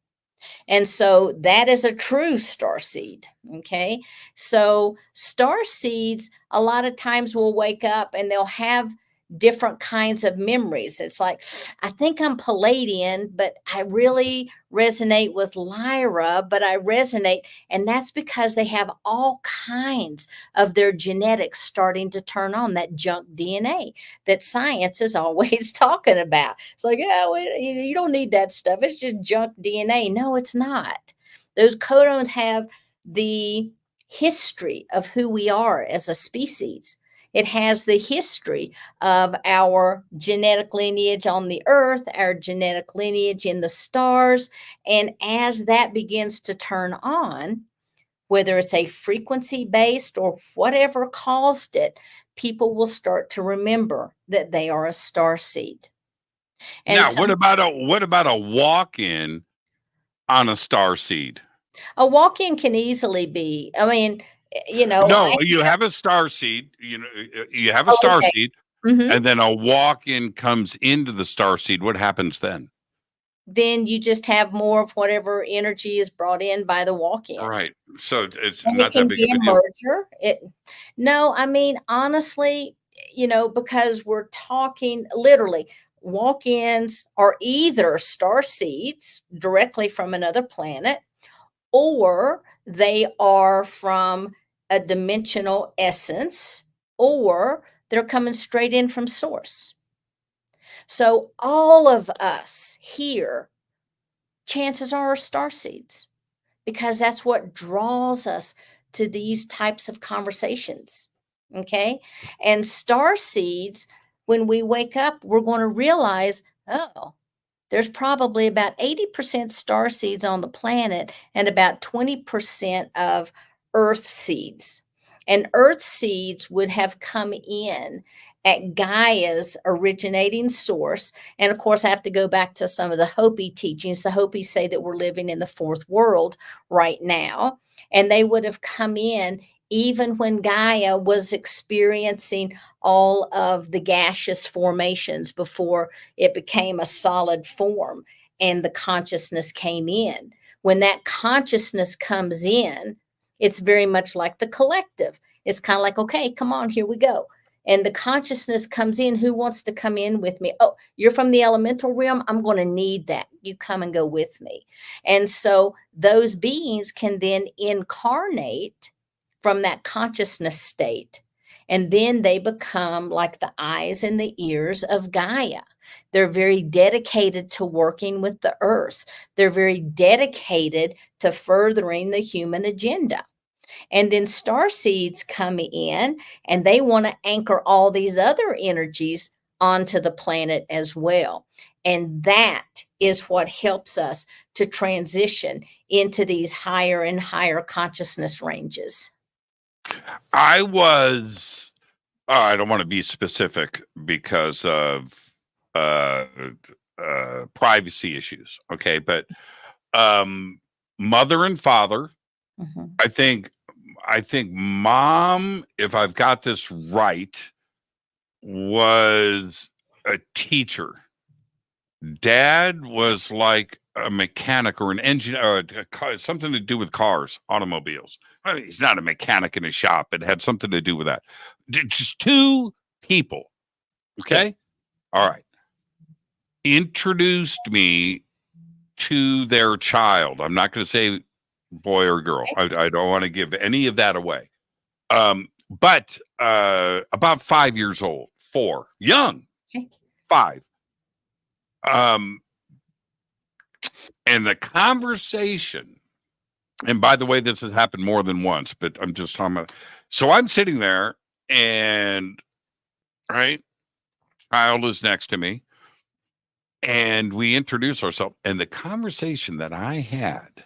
And so that is a true starseed. Okay. So starseeds, a lot of times will wake up and they'll have different kinds of memories. It's like, I think I'm Palladian, but I really resonate with Lyra, but I resonate. And that's because they have all kinds of their genetics starting to turn on, that junk DNA that science is always talking about. It's like, you don't need that stuff. It's just junk DNA. No, it's not. Those codons have the history of who we are as a species. It has the history of our genetic lineage on the earth, our genetic lineage in the stars. And as that begins to turn on, whether it's a frequency based or whatever caused it, people will start to remember that they are a starseed. Now, what about a walk-in on a starseed? A walk-in can easily be, No, you have a starseed. You have a starseed. and then a walk-in comes into the starseed, what happens then? Then you just have more of whatever energy is brought in by the walk-in. Right. So it's And not it can that big be of a a deal. merger. No, I mean, honestly, because we're talking literally, walk-ins are either star seeds directly from another planet, or they are from a dimensional essence, or they're coming straight in from source. So all of us here, chances are star seeds, because that's what draws us to these types of conversations. Okay. And star seeds, when we wake up, we're going to realize, oh, there's probably about 80% star seeds on the planet and about 20% of earth seeds. And earth seeds would have come in at Gaia's originating source. And of course, I have to go back to some of the Hopi teachings. The Hopis say that we're living in the fourth world right now. And they would have come in even when Gaia was experiencing all of the gaseous formations before it became a solid form and the consciousness came in. When that consciousness comes in, it's very much like the collective. It's kind of like, okay, come on, here we go. And the consciousness comes in. Who wants to come in with me? Oh, you're from the elemental realm. I'm going to need that. You come and go with me. And so those beings can then incarnate from that consciousness state. And then they become like the eyes and the ears of Gaia. They're very dedicated to working with the earth. They're very dedicated to furthering the human agenda. And then star seeds come in and they want to anchor all these other energies onto the planet as well. And that is what helps us to transition into these higher and higher consciousness ranges. I don't want to be specific because of privacy issues. Okay. But mother and father, I think mom, if I've got this right, was a teacher. Dad was like a mechanic or an engineer, something to do with cars, automobiles. I mean, he's not a mechanic in a shop. It had something to do with that. Just two people. Okay. Yes. All right. Introduced me to their child. I'm not going to say boy or girl. I don't want to give any of that away. But about 5 years old, 4, young, 5. And the conversation, and by the way, this has happened more than once, but I'm just talking about. So I'm sitting there, and right, child is next to me, and we introduce ourselves, and the conversation that I had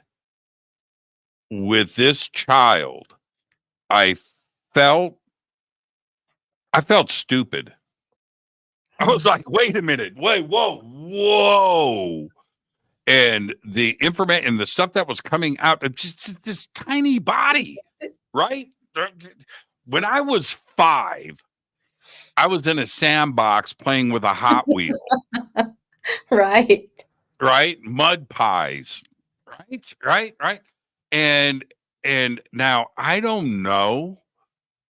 with this child, I felt stupid. I was like, wait a minute, whoa. And the information and the stuff that was coming out of just this tiny body, right? When I was 5, I was in a sandbox playing with a Hot Wheel. Right. Mud pies. Right. And now I don't know,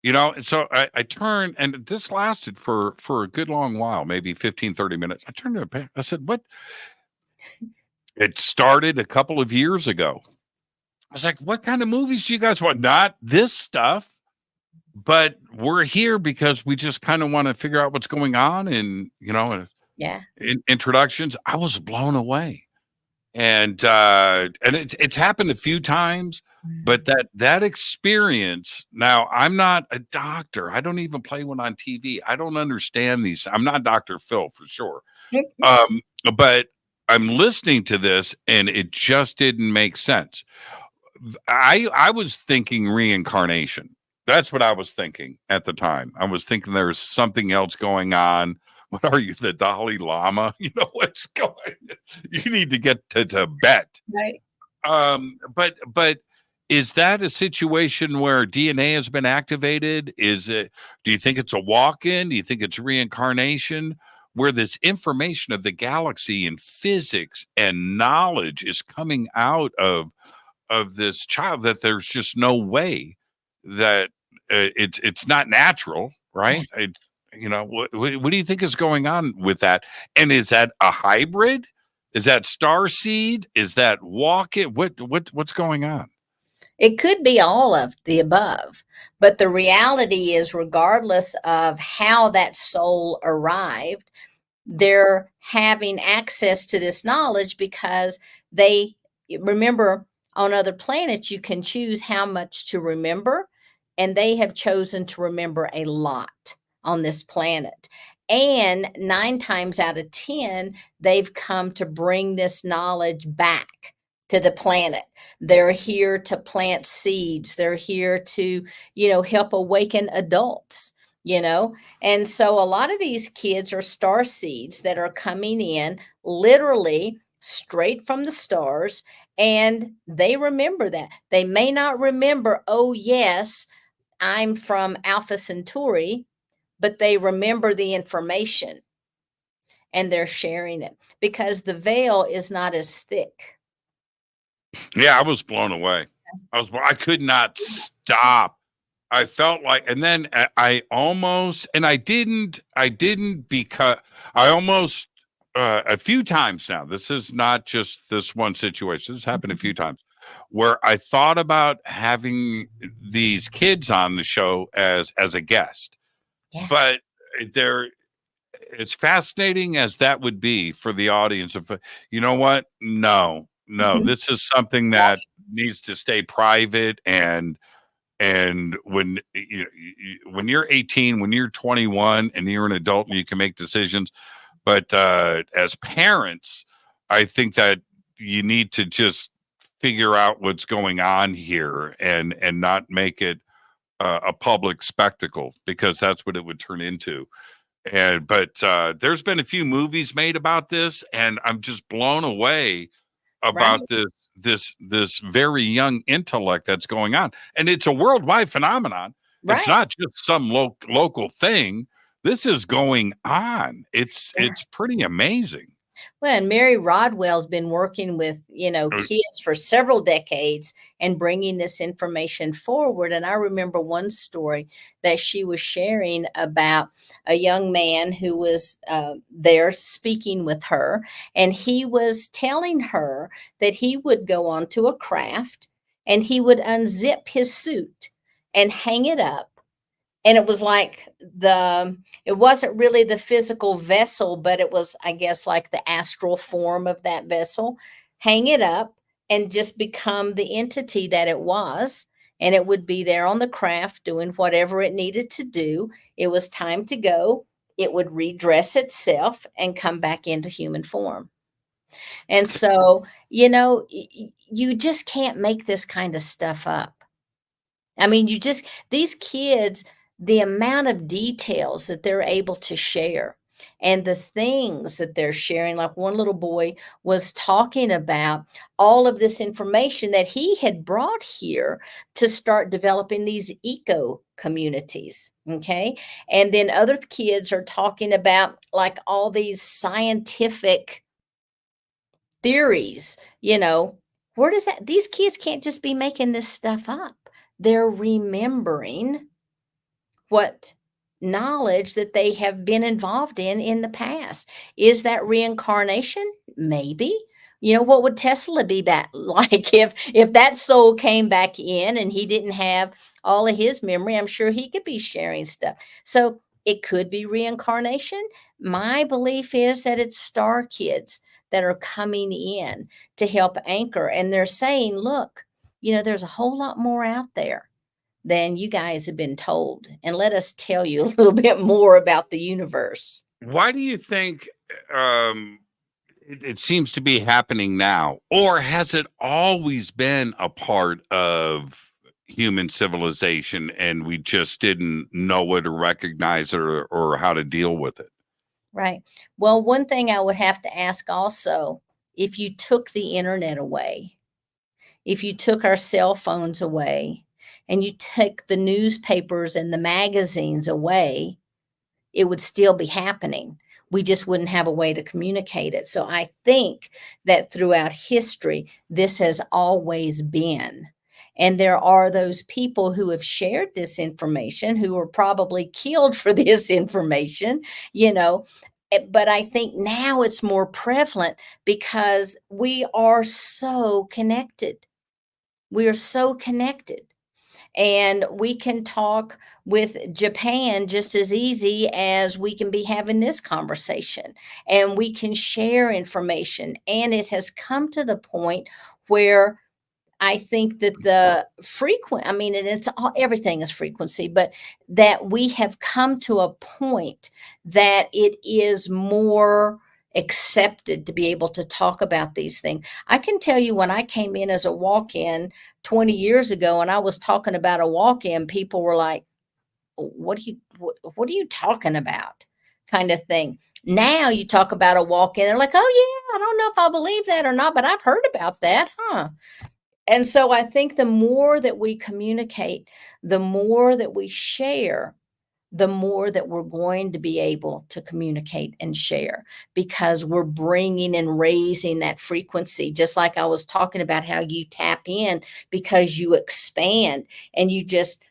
and so I turned, and this lasted for a good long while, maybe 15, 30 minutes. I turned to the back. I said, what? It started a couple of years ago. I was like, what kind of movies do you guys want? Not this stuff, but we're here because we just kind of want to figure out what's going on. And, in introductions, I was blown away. And it's happened a few times, but that experience, now I'm not a doctor. I don't even play one on TV. I don't understand these. I'm not Dr. Phil for sure. But I'm listening to this and it just didn't make sense. I was thinking reincarnation. That's what I was thinking at the time. I was thinking there's something else going on. What are you, the Dalai Lama? What's going on? You need to get to Tibet. Right. But Is that a situation where DNA has been activated? Do you think it's a walk-in? Do you think it's reincarnation? Where this information of the galaxy and physics and knowledge is coming out of this child, that there's just no way that it's not natural, right? What do you think is going on with that? And is that a hybrid? Is that starseed? Is that walk-in? What's going on? It could be all of the above, but the reality is, regardless of how that soul arrived, they're having access to this knowledge because they remember. On other planets, you can choose how much to remember, and they have chosen to remember a lot on this planet. And 9 times out of 10, they've come to bring this knowledge back to the planet. They're here to plant seeds. They're here to, help awaken adults, And so a lot of these kids are star seeds that are coming in literally straight from the stars, and they remember that. They may not remember, oh, yes, I'm from Alpha Centauri, but they remember the information and they're sharing it because the veil is not as thick. Yeah, I was blown away. I could not stop. I felt like, and then I almost, and I didn't because I almost, a few times now, this is not just this one situation. This has happened a few times where I thought about having these kids on the show as a guest, but it's fascinating as that would be for the audience. Of, you know what? No, this is something that needs to stay private. And when you're 18, when you're 21 and you're an adult and you can make decisions, but as parents, I think that you need to just figure out what's going on here and not make it a public spectacle, because that's what it would turn into. But there's been a few movies made about this, and I'm just blown away about this very young intellect that's going on, and it's a worldwide phenomenon. Right. It's not just some local thing. This is going on. It's pretty amazing. Well, and Mary Rodwell's been working with, kids for several decades and bringing this information forward. And I remember one story that she was sharing about a young man who was there speaking with her. And he was telling her that he would go onto a craft and he would unzip his suit and hang it up. And it was like it wasn't really the physical vessel, but it was, I guess, like the astral form of that vessel. Hang it up and just become the entity that it was. And it would be there on the craft doing whatever it needed to do. It was time to go. It would redress itself and come back into human form. And so, you just can't make this kind of stuff up. I mean, these kids, the amount of details that they're able to share and the things that they're sharing, like one little boy was talking about all of this information that he had brought here to start developing these eco communities. Okay. And then other kids are talking about like all these scientific theories, where does that, these kids can't just be making this stuff up. They're remembering what knowledge that they have been involved in the past. Is that reincarnation? Maybe. What would Tesla be back like if that soul came back in and he didn't have all of his memory? I'm sure he could be sharing stuff. So it could be reincarnation. My belief is that it's star kids that are coming in to help anchor. And they're saying, look, there's a whole lot more out there than you guys have been told. And let us tell you a little bit more about the universe. Why do you think it seems to be happening now? Or has it always been a part of human civilization and we just didn't know it or recognize it or how to deal with it? Right. Well, one thing I would have to ask also, if you took the internet away, if you took our cell phones away and you took the newspapers and the magazines away, it would still be happening. We just wouldn't have a way to communicate it. So I think that throughout history, this has always been. And there are those people who have shared this information who were probably killed for this information, you know. But I think now it's more prevalent because we are so connected. We are so connected. And we can talk with Japan just as easy as we can be having this conversation. And we can share information. And it has come to the point where I think that I mean, and it's all, everything is frequency, but that we have come to a point that it is more accepted to be able to talk about these things. I can tell you when I came in as a walk-in 20 years ago and I was talking about a walk-in, people were like, what are you talking about? Kind of thing. Now you talk about a walk-in, they're like, oh yeah, I don't know if I'll believe that or not, but I've heard about that, huh? And so I think the more that we communicate, the more that we share, the more that we're going to be able to communicate and share, because we're bringing and raising that frequency. Just like I was talking about how you tap in because you expand and you just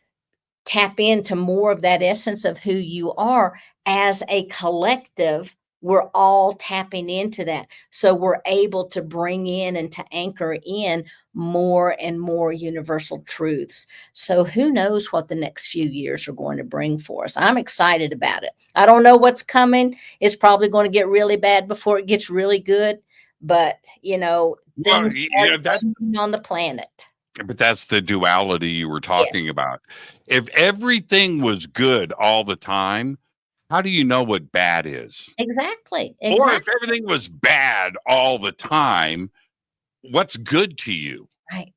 tap into more of that essence of who you are as a collective. We're all tapping into that. So we're able to bring in and to anchor in more and more universal truths. So who knows what the next few years are going to bring for us. I'm excited about it. I don't know what's coming. It's probably going to get really bad before it gets really good. But, you know, things are changing on the planet. But that's the duality you were talking about. If everything was good all the time, how do you know what bad is? Exactly. Or if everything was bad all the time, what's good to you? Right.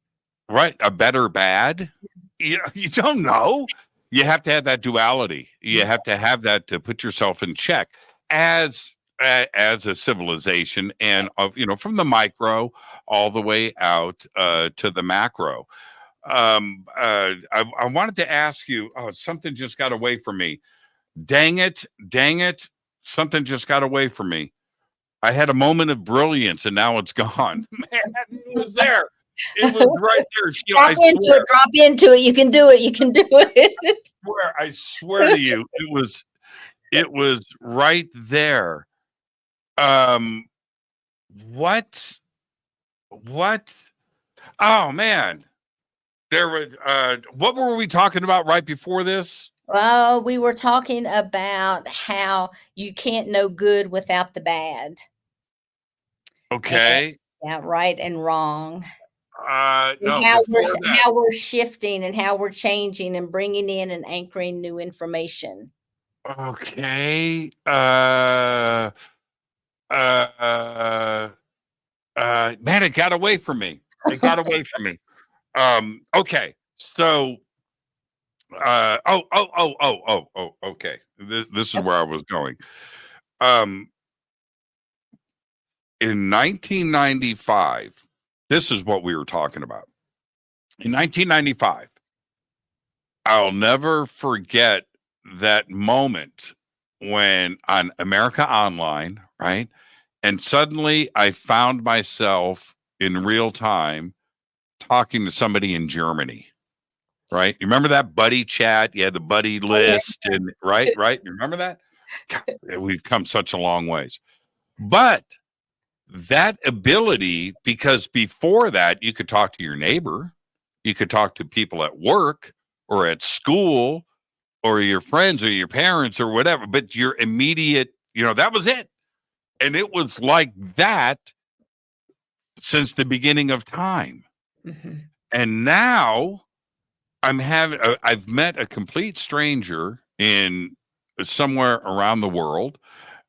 Right. A better bad? You don't know. You have to have that duality. You have to have that to put yourself in check as a civilization, and from the micro all the way out to the macro. I wanted to ask you, something just got away from me. Dang it. Something just got away from me. I had a moment of brilliance and now it's gone. Man, it was there. It was right there. Drop into it. You can do it. You can do it. I swear to you, it was right there. What? Oh man. There was what were we talking about right before this? Well, we were talking about how you can't know good without the bad. Okay. Yeah, right and wrong. No, how we're shifting and how we're changing and bringing in and anchoring new information. Okay. Man, it got away from me. Okay. So okay. This is where I was going. In 1995, this is what we were talking about. In 1995, I'll never forget that moment when on America Online, right? And suddenly I found myself in real time talking to somebody in Germany, right? You remember that buddy chat? You had the buddy list and right? You remember that? God, we've come such a long ways. But that ability, because before that, you could talk to your neighbor, you could talk to people at work or at school or your friends or your parents or whatever, but your immediate, that was it. And it was like that since the beginning of time. Mm-hmm. And now I've met a complete stranger in somewhere around the world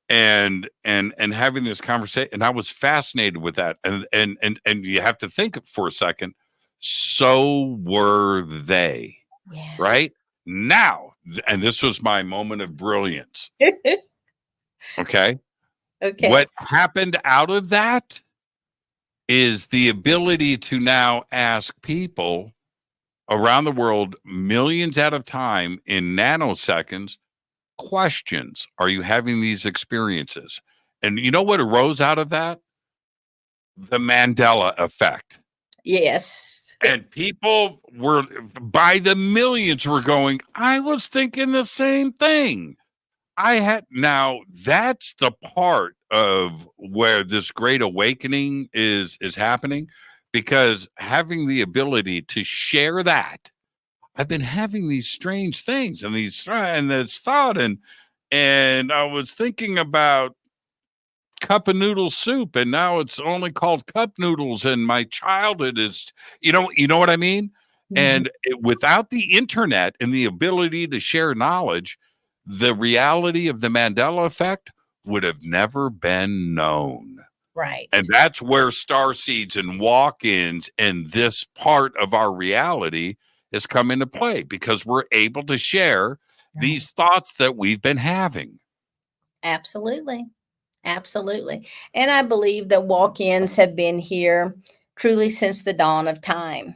and having this conversation, and I was fascinated with that. And you have to think for a second, so were they, right? Now, and this was my moment of brilliance. Okay. What happened out of that is the ability to now ask people around the world, millions at a time in nanoseconds, questions. Are you having these experiences? And you know what arose out of that? The Mandela effect. Yes. And people were, by the millions, were going, I was thinking the same thing. Now that's the part of where this great awakening is happening, because having the ability to share that, I've been having these strange things and this thought, and I was thinking about cup of noodle soup, and now it's only called cup noodles, and my childhood is, you know what I mean? And without the internet and the ability to share knowledge, the reality of the Mandela effect would have never been known. Right. And that's where starseeds and walk-ins and this part of our reality has come into play, because we're able to share these thoughts that we've been having. Absolutely. Absolutely. And I believe that walk-ins have been here truly since the dawn of time.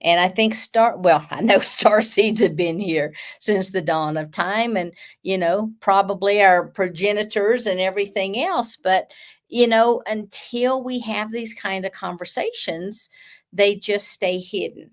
And I think I know starseeds have been here since the dawn of time, and, probably our progenitors and everything else. But, until we have these kind of conversations, they just stay hidden.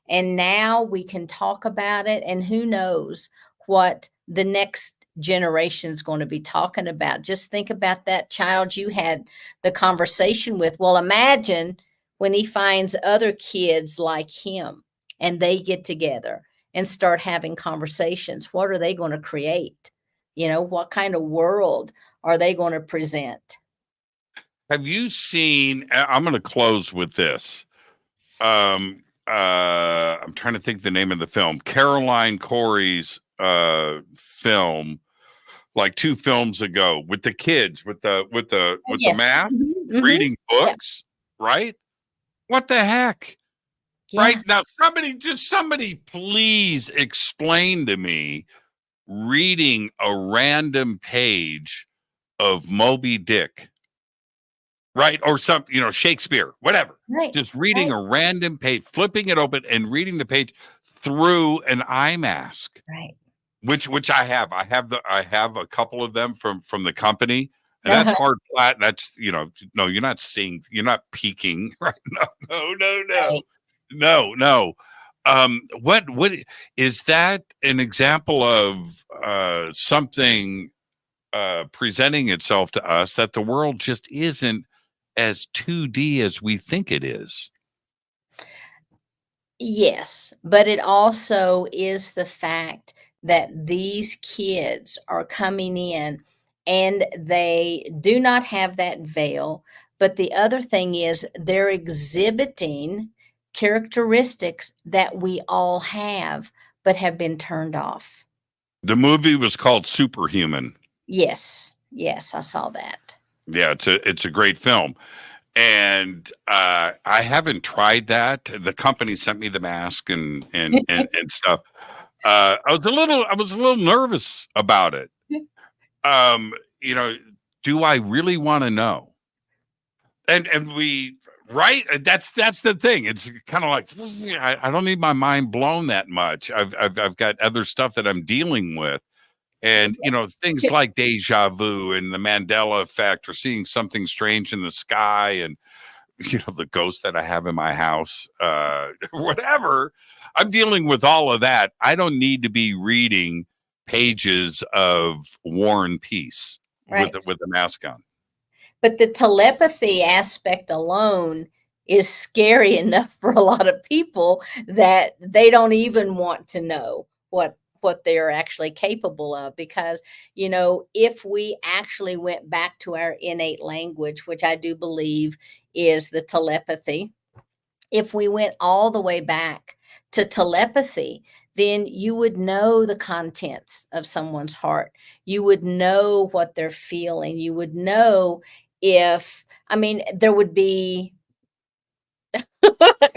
And now we can talk about it, and who knows what the next generation is going to be talking about. Just think about that child you had the conversation with. Well, imagine when he finds other kids like him and they get together and start having conversations. What are they going to create? What kind of world are they going to present? Have you seen, I'm going to close with this. I'm trying to think the name of the film. Caroline Corey's film, like 2 films ago, with the kids with the Yes. math, Mm-hmm. reading books, right? What the heck? Yeah. Right now, somebody please explain to me reading a random page of Moby Dick, right? Or some, Shakespeare, whatever. Right. Just reading a random page, flipping it open and reading the page through an eye mask. Right. Which I have. I have a couple of them from the company. And that's hard flat. That's, no, you're not peeking, right? No. What is that an example of something presenting itself to us that the world just isn't as 2D as we think it is? Yes, but it also is the fact that these kids are coming in and they do not have that veil. But the other thing is they're exhibiting characteristics that we all have, but have been turned off. The movie was called Superhuman. Yes, I saw that. Yeah, it's a great film. And I haven't tried that. The company sent me the mask and stuff. I was a little nervous about it. Do I really want to know? And we, right? That's the thing. It's kind of like, I don't need my mind blown that much. I've got other stuff that I'm dealing with. And, things like deja vu and the Mandela effect, or seeing something strange in the sky, and, the ghost that I have in my house, whatever. I'm dealing with all of that. I don't need to be reading pages of War and Peace with the mask on. But the telepathy aspect alone is scary enough for a lot of people that they don't even want to know what they're actually capable of. Because, if we actually went back to our innate language, which I do believe is the telepathy, if we went all the way back to telepathy, then you would know the contents of someone's heart. You would know what they're feeling. You would know there would be,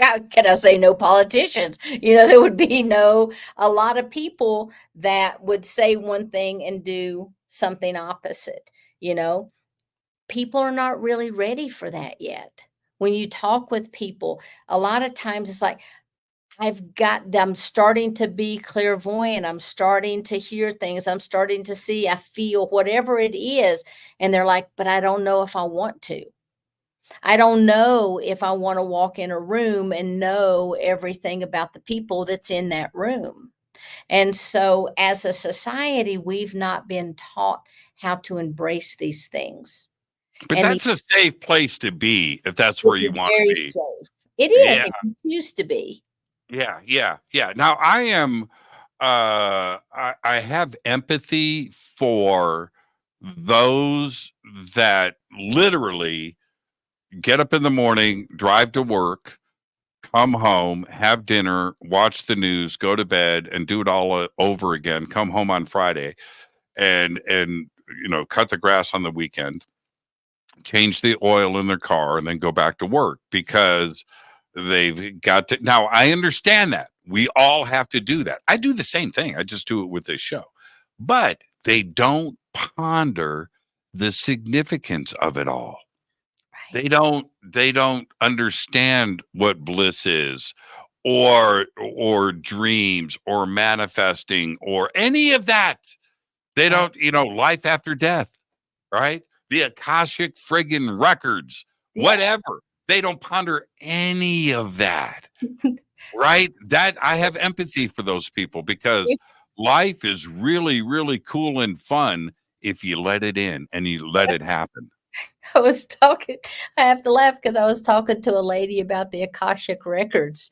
how can I say, no politicians? There would be a lot of people that would say one thing and do something opposite. People are not really ready for that yet. when you talk with people, a lot of times it's like, I'm starting to be clairvoyant. I'm starting to hear things. I'm starting to see, I feel whatever it is. And they're like, but I don't know if I want to. I don't know if I want to walk in a room and know everything about the people that's in that room. And so as a society, we've not been taught how to embrace these things. But And that's a safe place to be if that's it where you is want very to be. safe. It is. Yeah, It used to be. yeah. Now I am I have empathy for those that literally get up in the morning, drive to work, come home, have dinner, watch the news, go to bed, and do it all over again. Come home on Friday, and cut the grass on the weekend, change the oil in their car, and then go back to work because they've got to. Now I understand that we all have to do that. I do the same thing. I just do it with this show, but they don't ponder the significance of it all. Right. They don't understand what bliss is, or dreams, or manifesting, or any of that. They Right. don't, life after death, right? The Akashic friggin' records, Yeah. whatever. They don't ponder any of that, right? That I have empathy for those people because life is really, really cool and fun if you let it in and you let it happen. I have to laugh because I was talking to a lady about the Akashic records,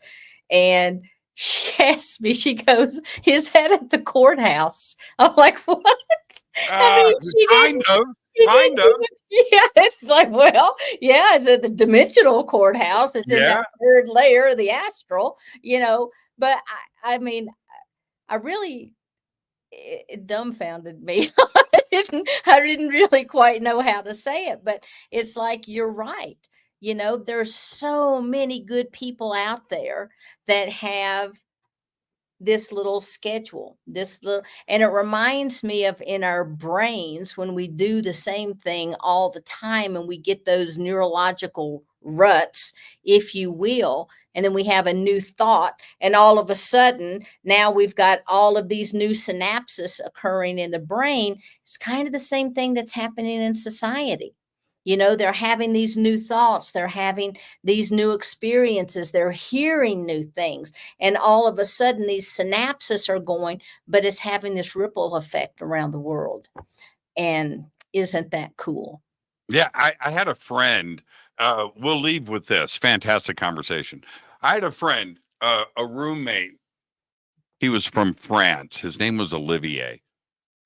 and she asked me, she goes, "Is that at the courthouse?" I'm like, "What?" I mean, Kind of. Yeah, it's like, well, yeah, it's at the dimensional courthouse. It's in Yeah. that third layer of the astral, but I mean, I really, it dumbfounded me. I didn't really quite know how to say it, but it's like, you're right. There's so many good people out there that have this little schedule, and it reminds me of in our brains when we do the same thing all the time and we get those neurological ruts, if you will, and then we have a new thought, and all of a sudden now we've got all of these new synapses occurring in the brain. It's kind of the same thing that's happening in society. They're having these new thoughts, they're having these new experiences, they're hearing new things, and all of a sudden these synapses are going, but it's having this ripple effect around the world. And isn't that cool? Yeah, I had a friend. We'll leave with this fantastic conversation. I had a friend, a roommate. He was from France. His name was Olivier,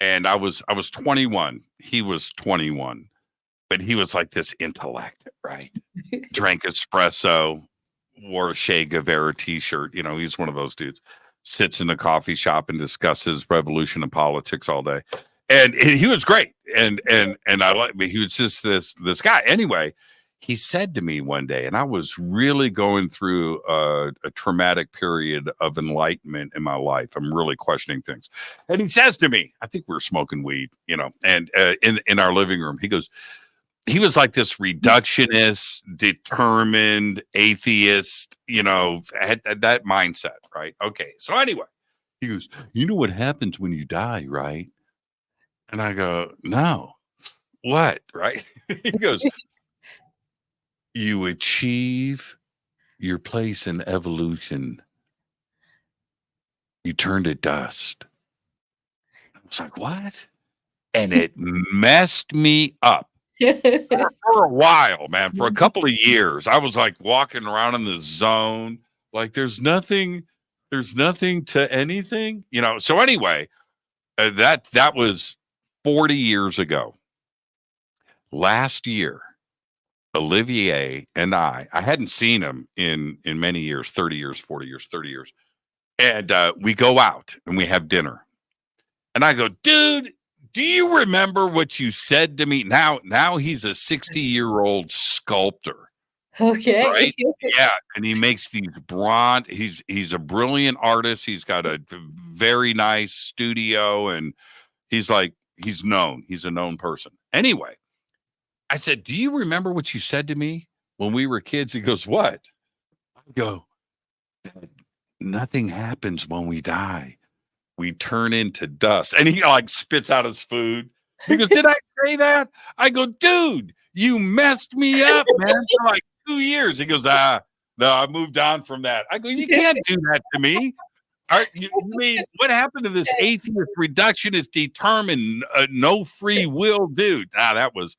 and I was 21. He was 21, but he was like this intellect, right? Drank espresso, wore a Che Guevara t-shirt. He's one of those dudes. Sits in a coffee shop and discusses revolution and politics all day. And he was great. And I like, he was just this guy. Anyway, he said to me one day, and I was really going through a traumatic period of enlightenment in my life. I'm really questioning things. And he says to me, I think we were smoking weed, and in our living room, he goes, he was like this reductionist, determined atheist, had that mindset, right? Okay. So anyway, he goes, you know what happens when you die, right? And I go, no. What? Right? He goes, you achieve your place in evolution. You turn to dust. I was like, what? And it messed me up. For a while, man, for a couple of years, I was like walking around in the zone, like there's nothing to anything, So anyway, that was 40 years ago. Last year, Olivier and I hadn't seen him in many years, 30 years, 40 years, 30 years. And we go out and we have dinner. And I go, dude, do you remember what you said to me? Now he's a 60-year-old sculptor. Okay. Right? Yeah. And he makes these bronze. He's a brilliant artist. He's got a very nice studio, and he's known. He's a known person. Anyway, I said, do you remember what you said to me when we were kids. He goes, what? I go, Dad, nothing happens when we die. We turn into dust. And he like spits out his food. He goes, did I say that? I go, dude, you messed me up, man, for like 2 years. He goes, no, I moved on from that. I go, you can't do that to me. You mean what happened to this atheist reductionist determined no free will dude? That was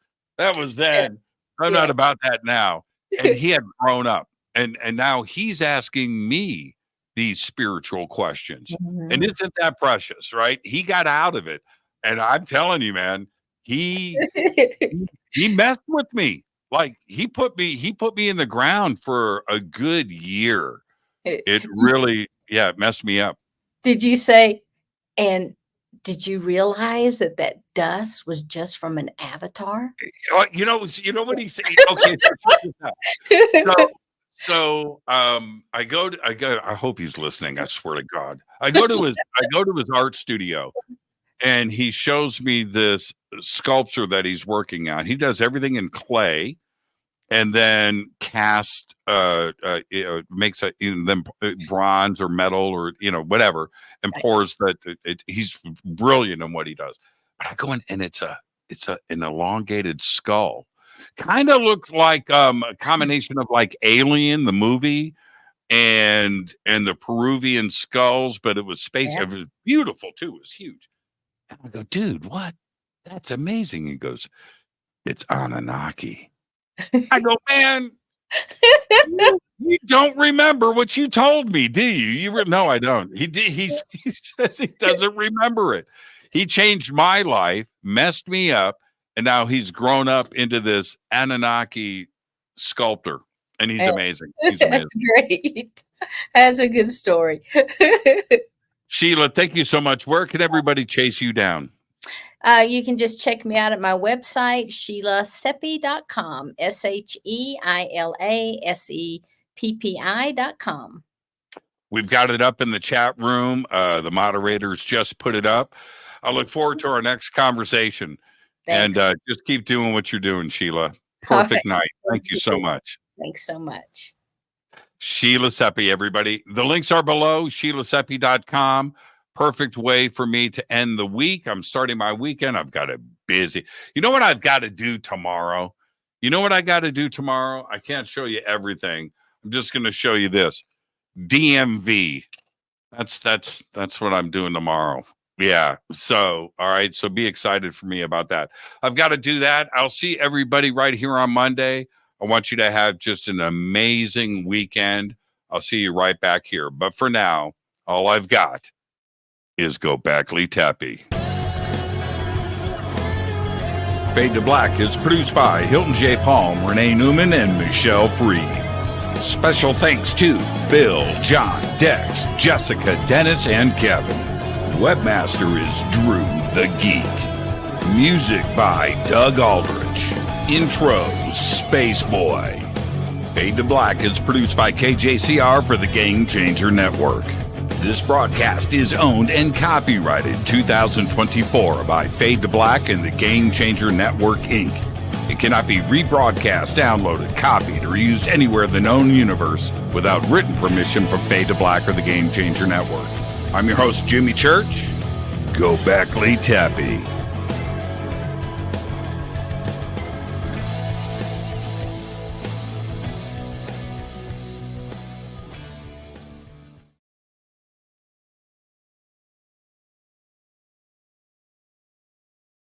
then. I'm not about that now. And he had grown up, and now he's asking me these spiritual questions. Mm-hmm. And isn't that precious, right? He got out of it, and I'm telling you, man, he messed with me. Like he put me in the ground for a good year. It really, messed me up. Did you say, and did you realize that dust was just from an avatar? You know what he said? Okay. So I go, I hope he's listening. I swear to God, I go to his art studio, and he shows me this sculpture that he's working on. He does everything in clay, and then makes them bronze or metal or whatever, and pours that. He's brilliant in what he does. But I go in, and it's an elongated skull. Kind of looked like a combination of like Alien, the movie, and the Peruvian skulls, but it was space. Yeah. It was beautiful too. It was huge. And I go, dude, what? That's amazing. He goes, it's Anunnaki. I go, man, you don't remember what you told me, do you? No, I don't. He says he doesn't remember it. He changed my life, messed me up, and now he's grown up into this Anunnaki sculptor, and he's amazing. He's amazing. That's great. That's a good story. Sheila, thank you so much. Where can everybody chase you down? You can just check me out at my website, SheilaSeppi.com, SheilaSeppi.com. We've got it up in the chat room. The moderators just put it up. I look forward to our next conversation. Thanks. And just keep doing what you're doing, Sheila. Perfect night. Thank you so much. Thanks so much. Sheila Seppi, everybody. The links are below, SheilaSeppi.com. Perfect way for me to end the week. I'm starting my weekend. I've got it busy. You know what I've got to do tomorrow? I can't show you everything. I'm just going to show you this. DMV. That's what I'm doing tomorrow. Yeah. So, all right. So be excited for me about that. I've got to do that. I'll see everybody right here on Monday. I want you to have just an amazing weekend. I'll see you right back here. But for now, all I've got is Go Backley Tappy. Fade to Black is produced by Hilton J. Palm, Renee Newman, and Michelle Freed. Special thanks to Bill, John, Dex, Jessica, Dennis, and Kevin. Webmaster is Drew the Geek. Music by Doug Aldrich. Intro, Space Boy. Fade to Black is produced by KJCR for the Game Changer Network. This broadcast is owned and copyrighted 2024 by Fade to Black and the Game Changer Network, Inc. It cannot be rebroadcast, downloaded, copied, or used anywhere in the known universe without written permission from Fade to Black or the Game Changer Network. I'm your host, Jimmy Church. Go Backley Tappy.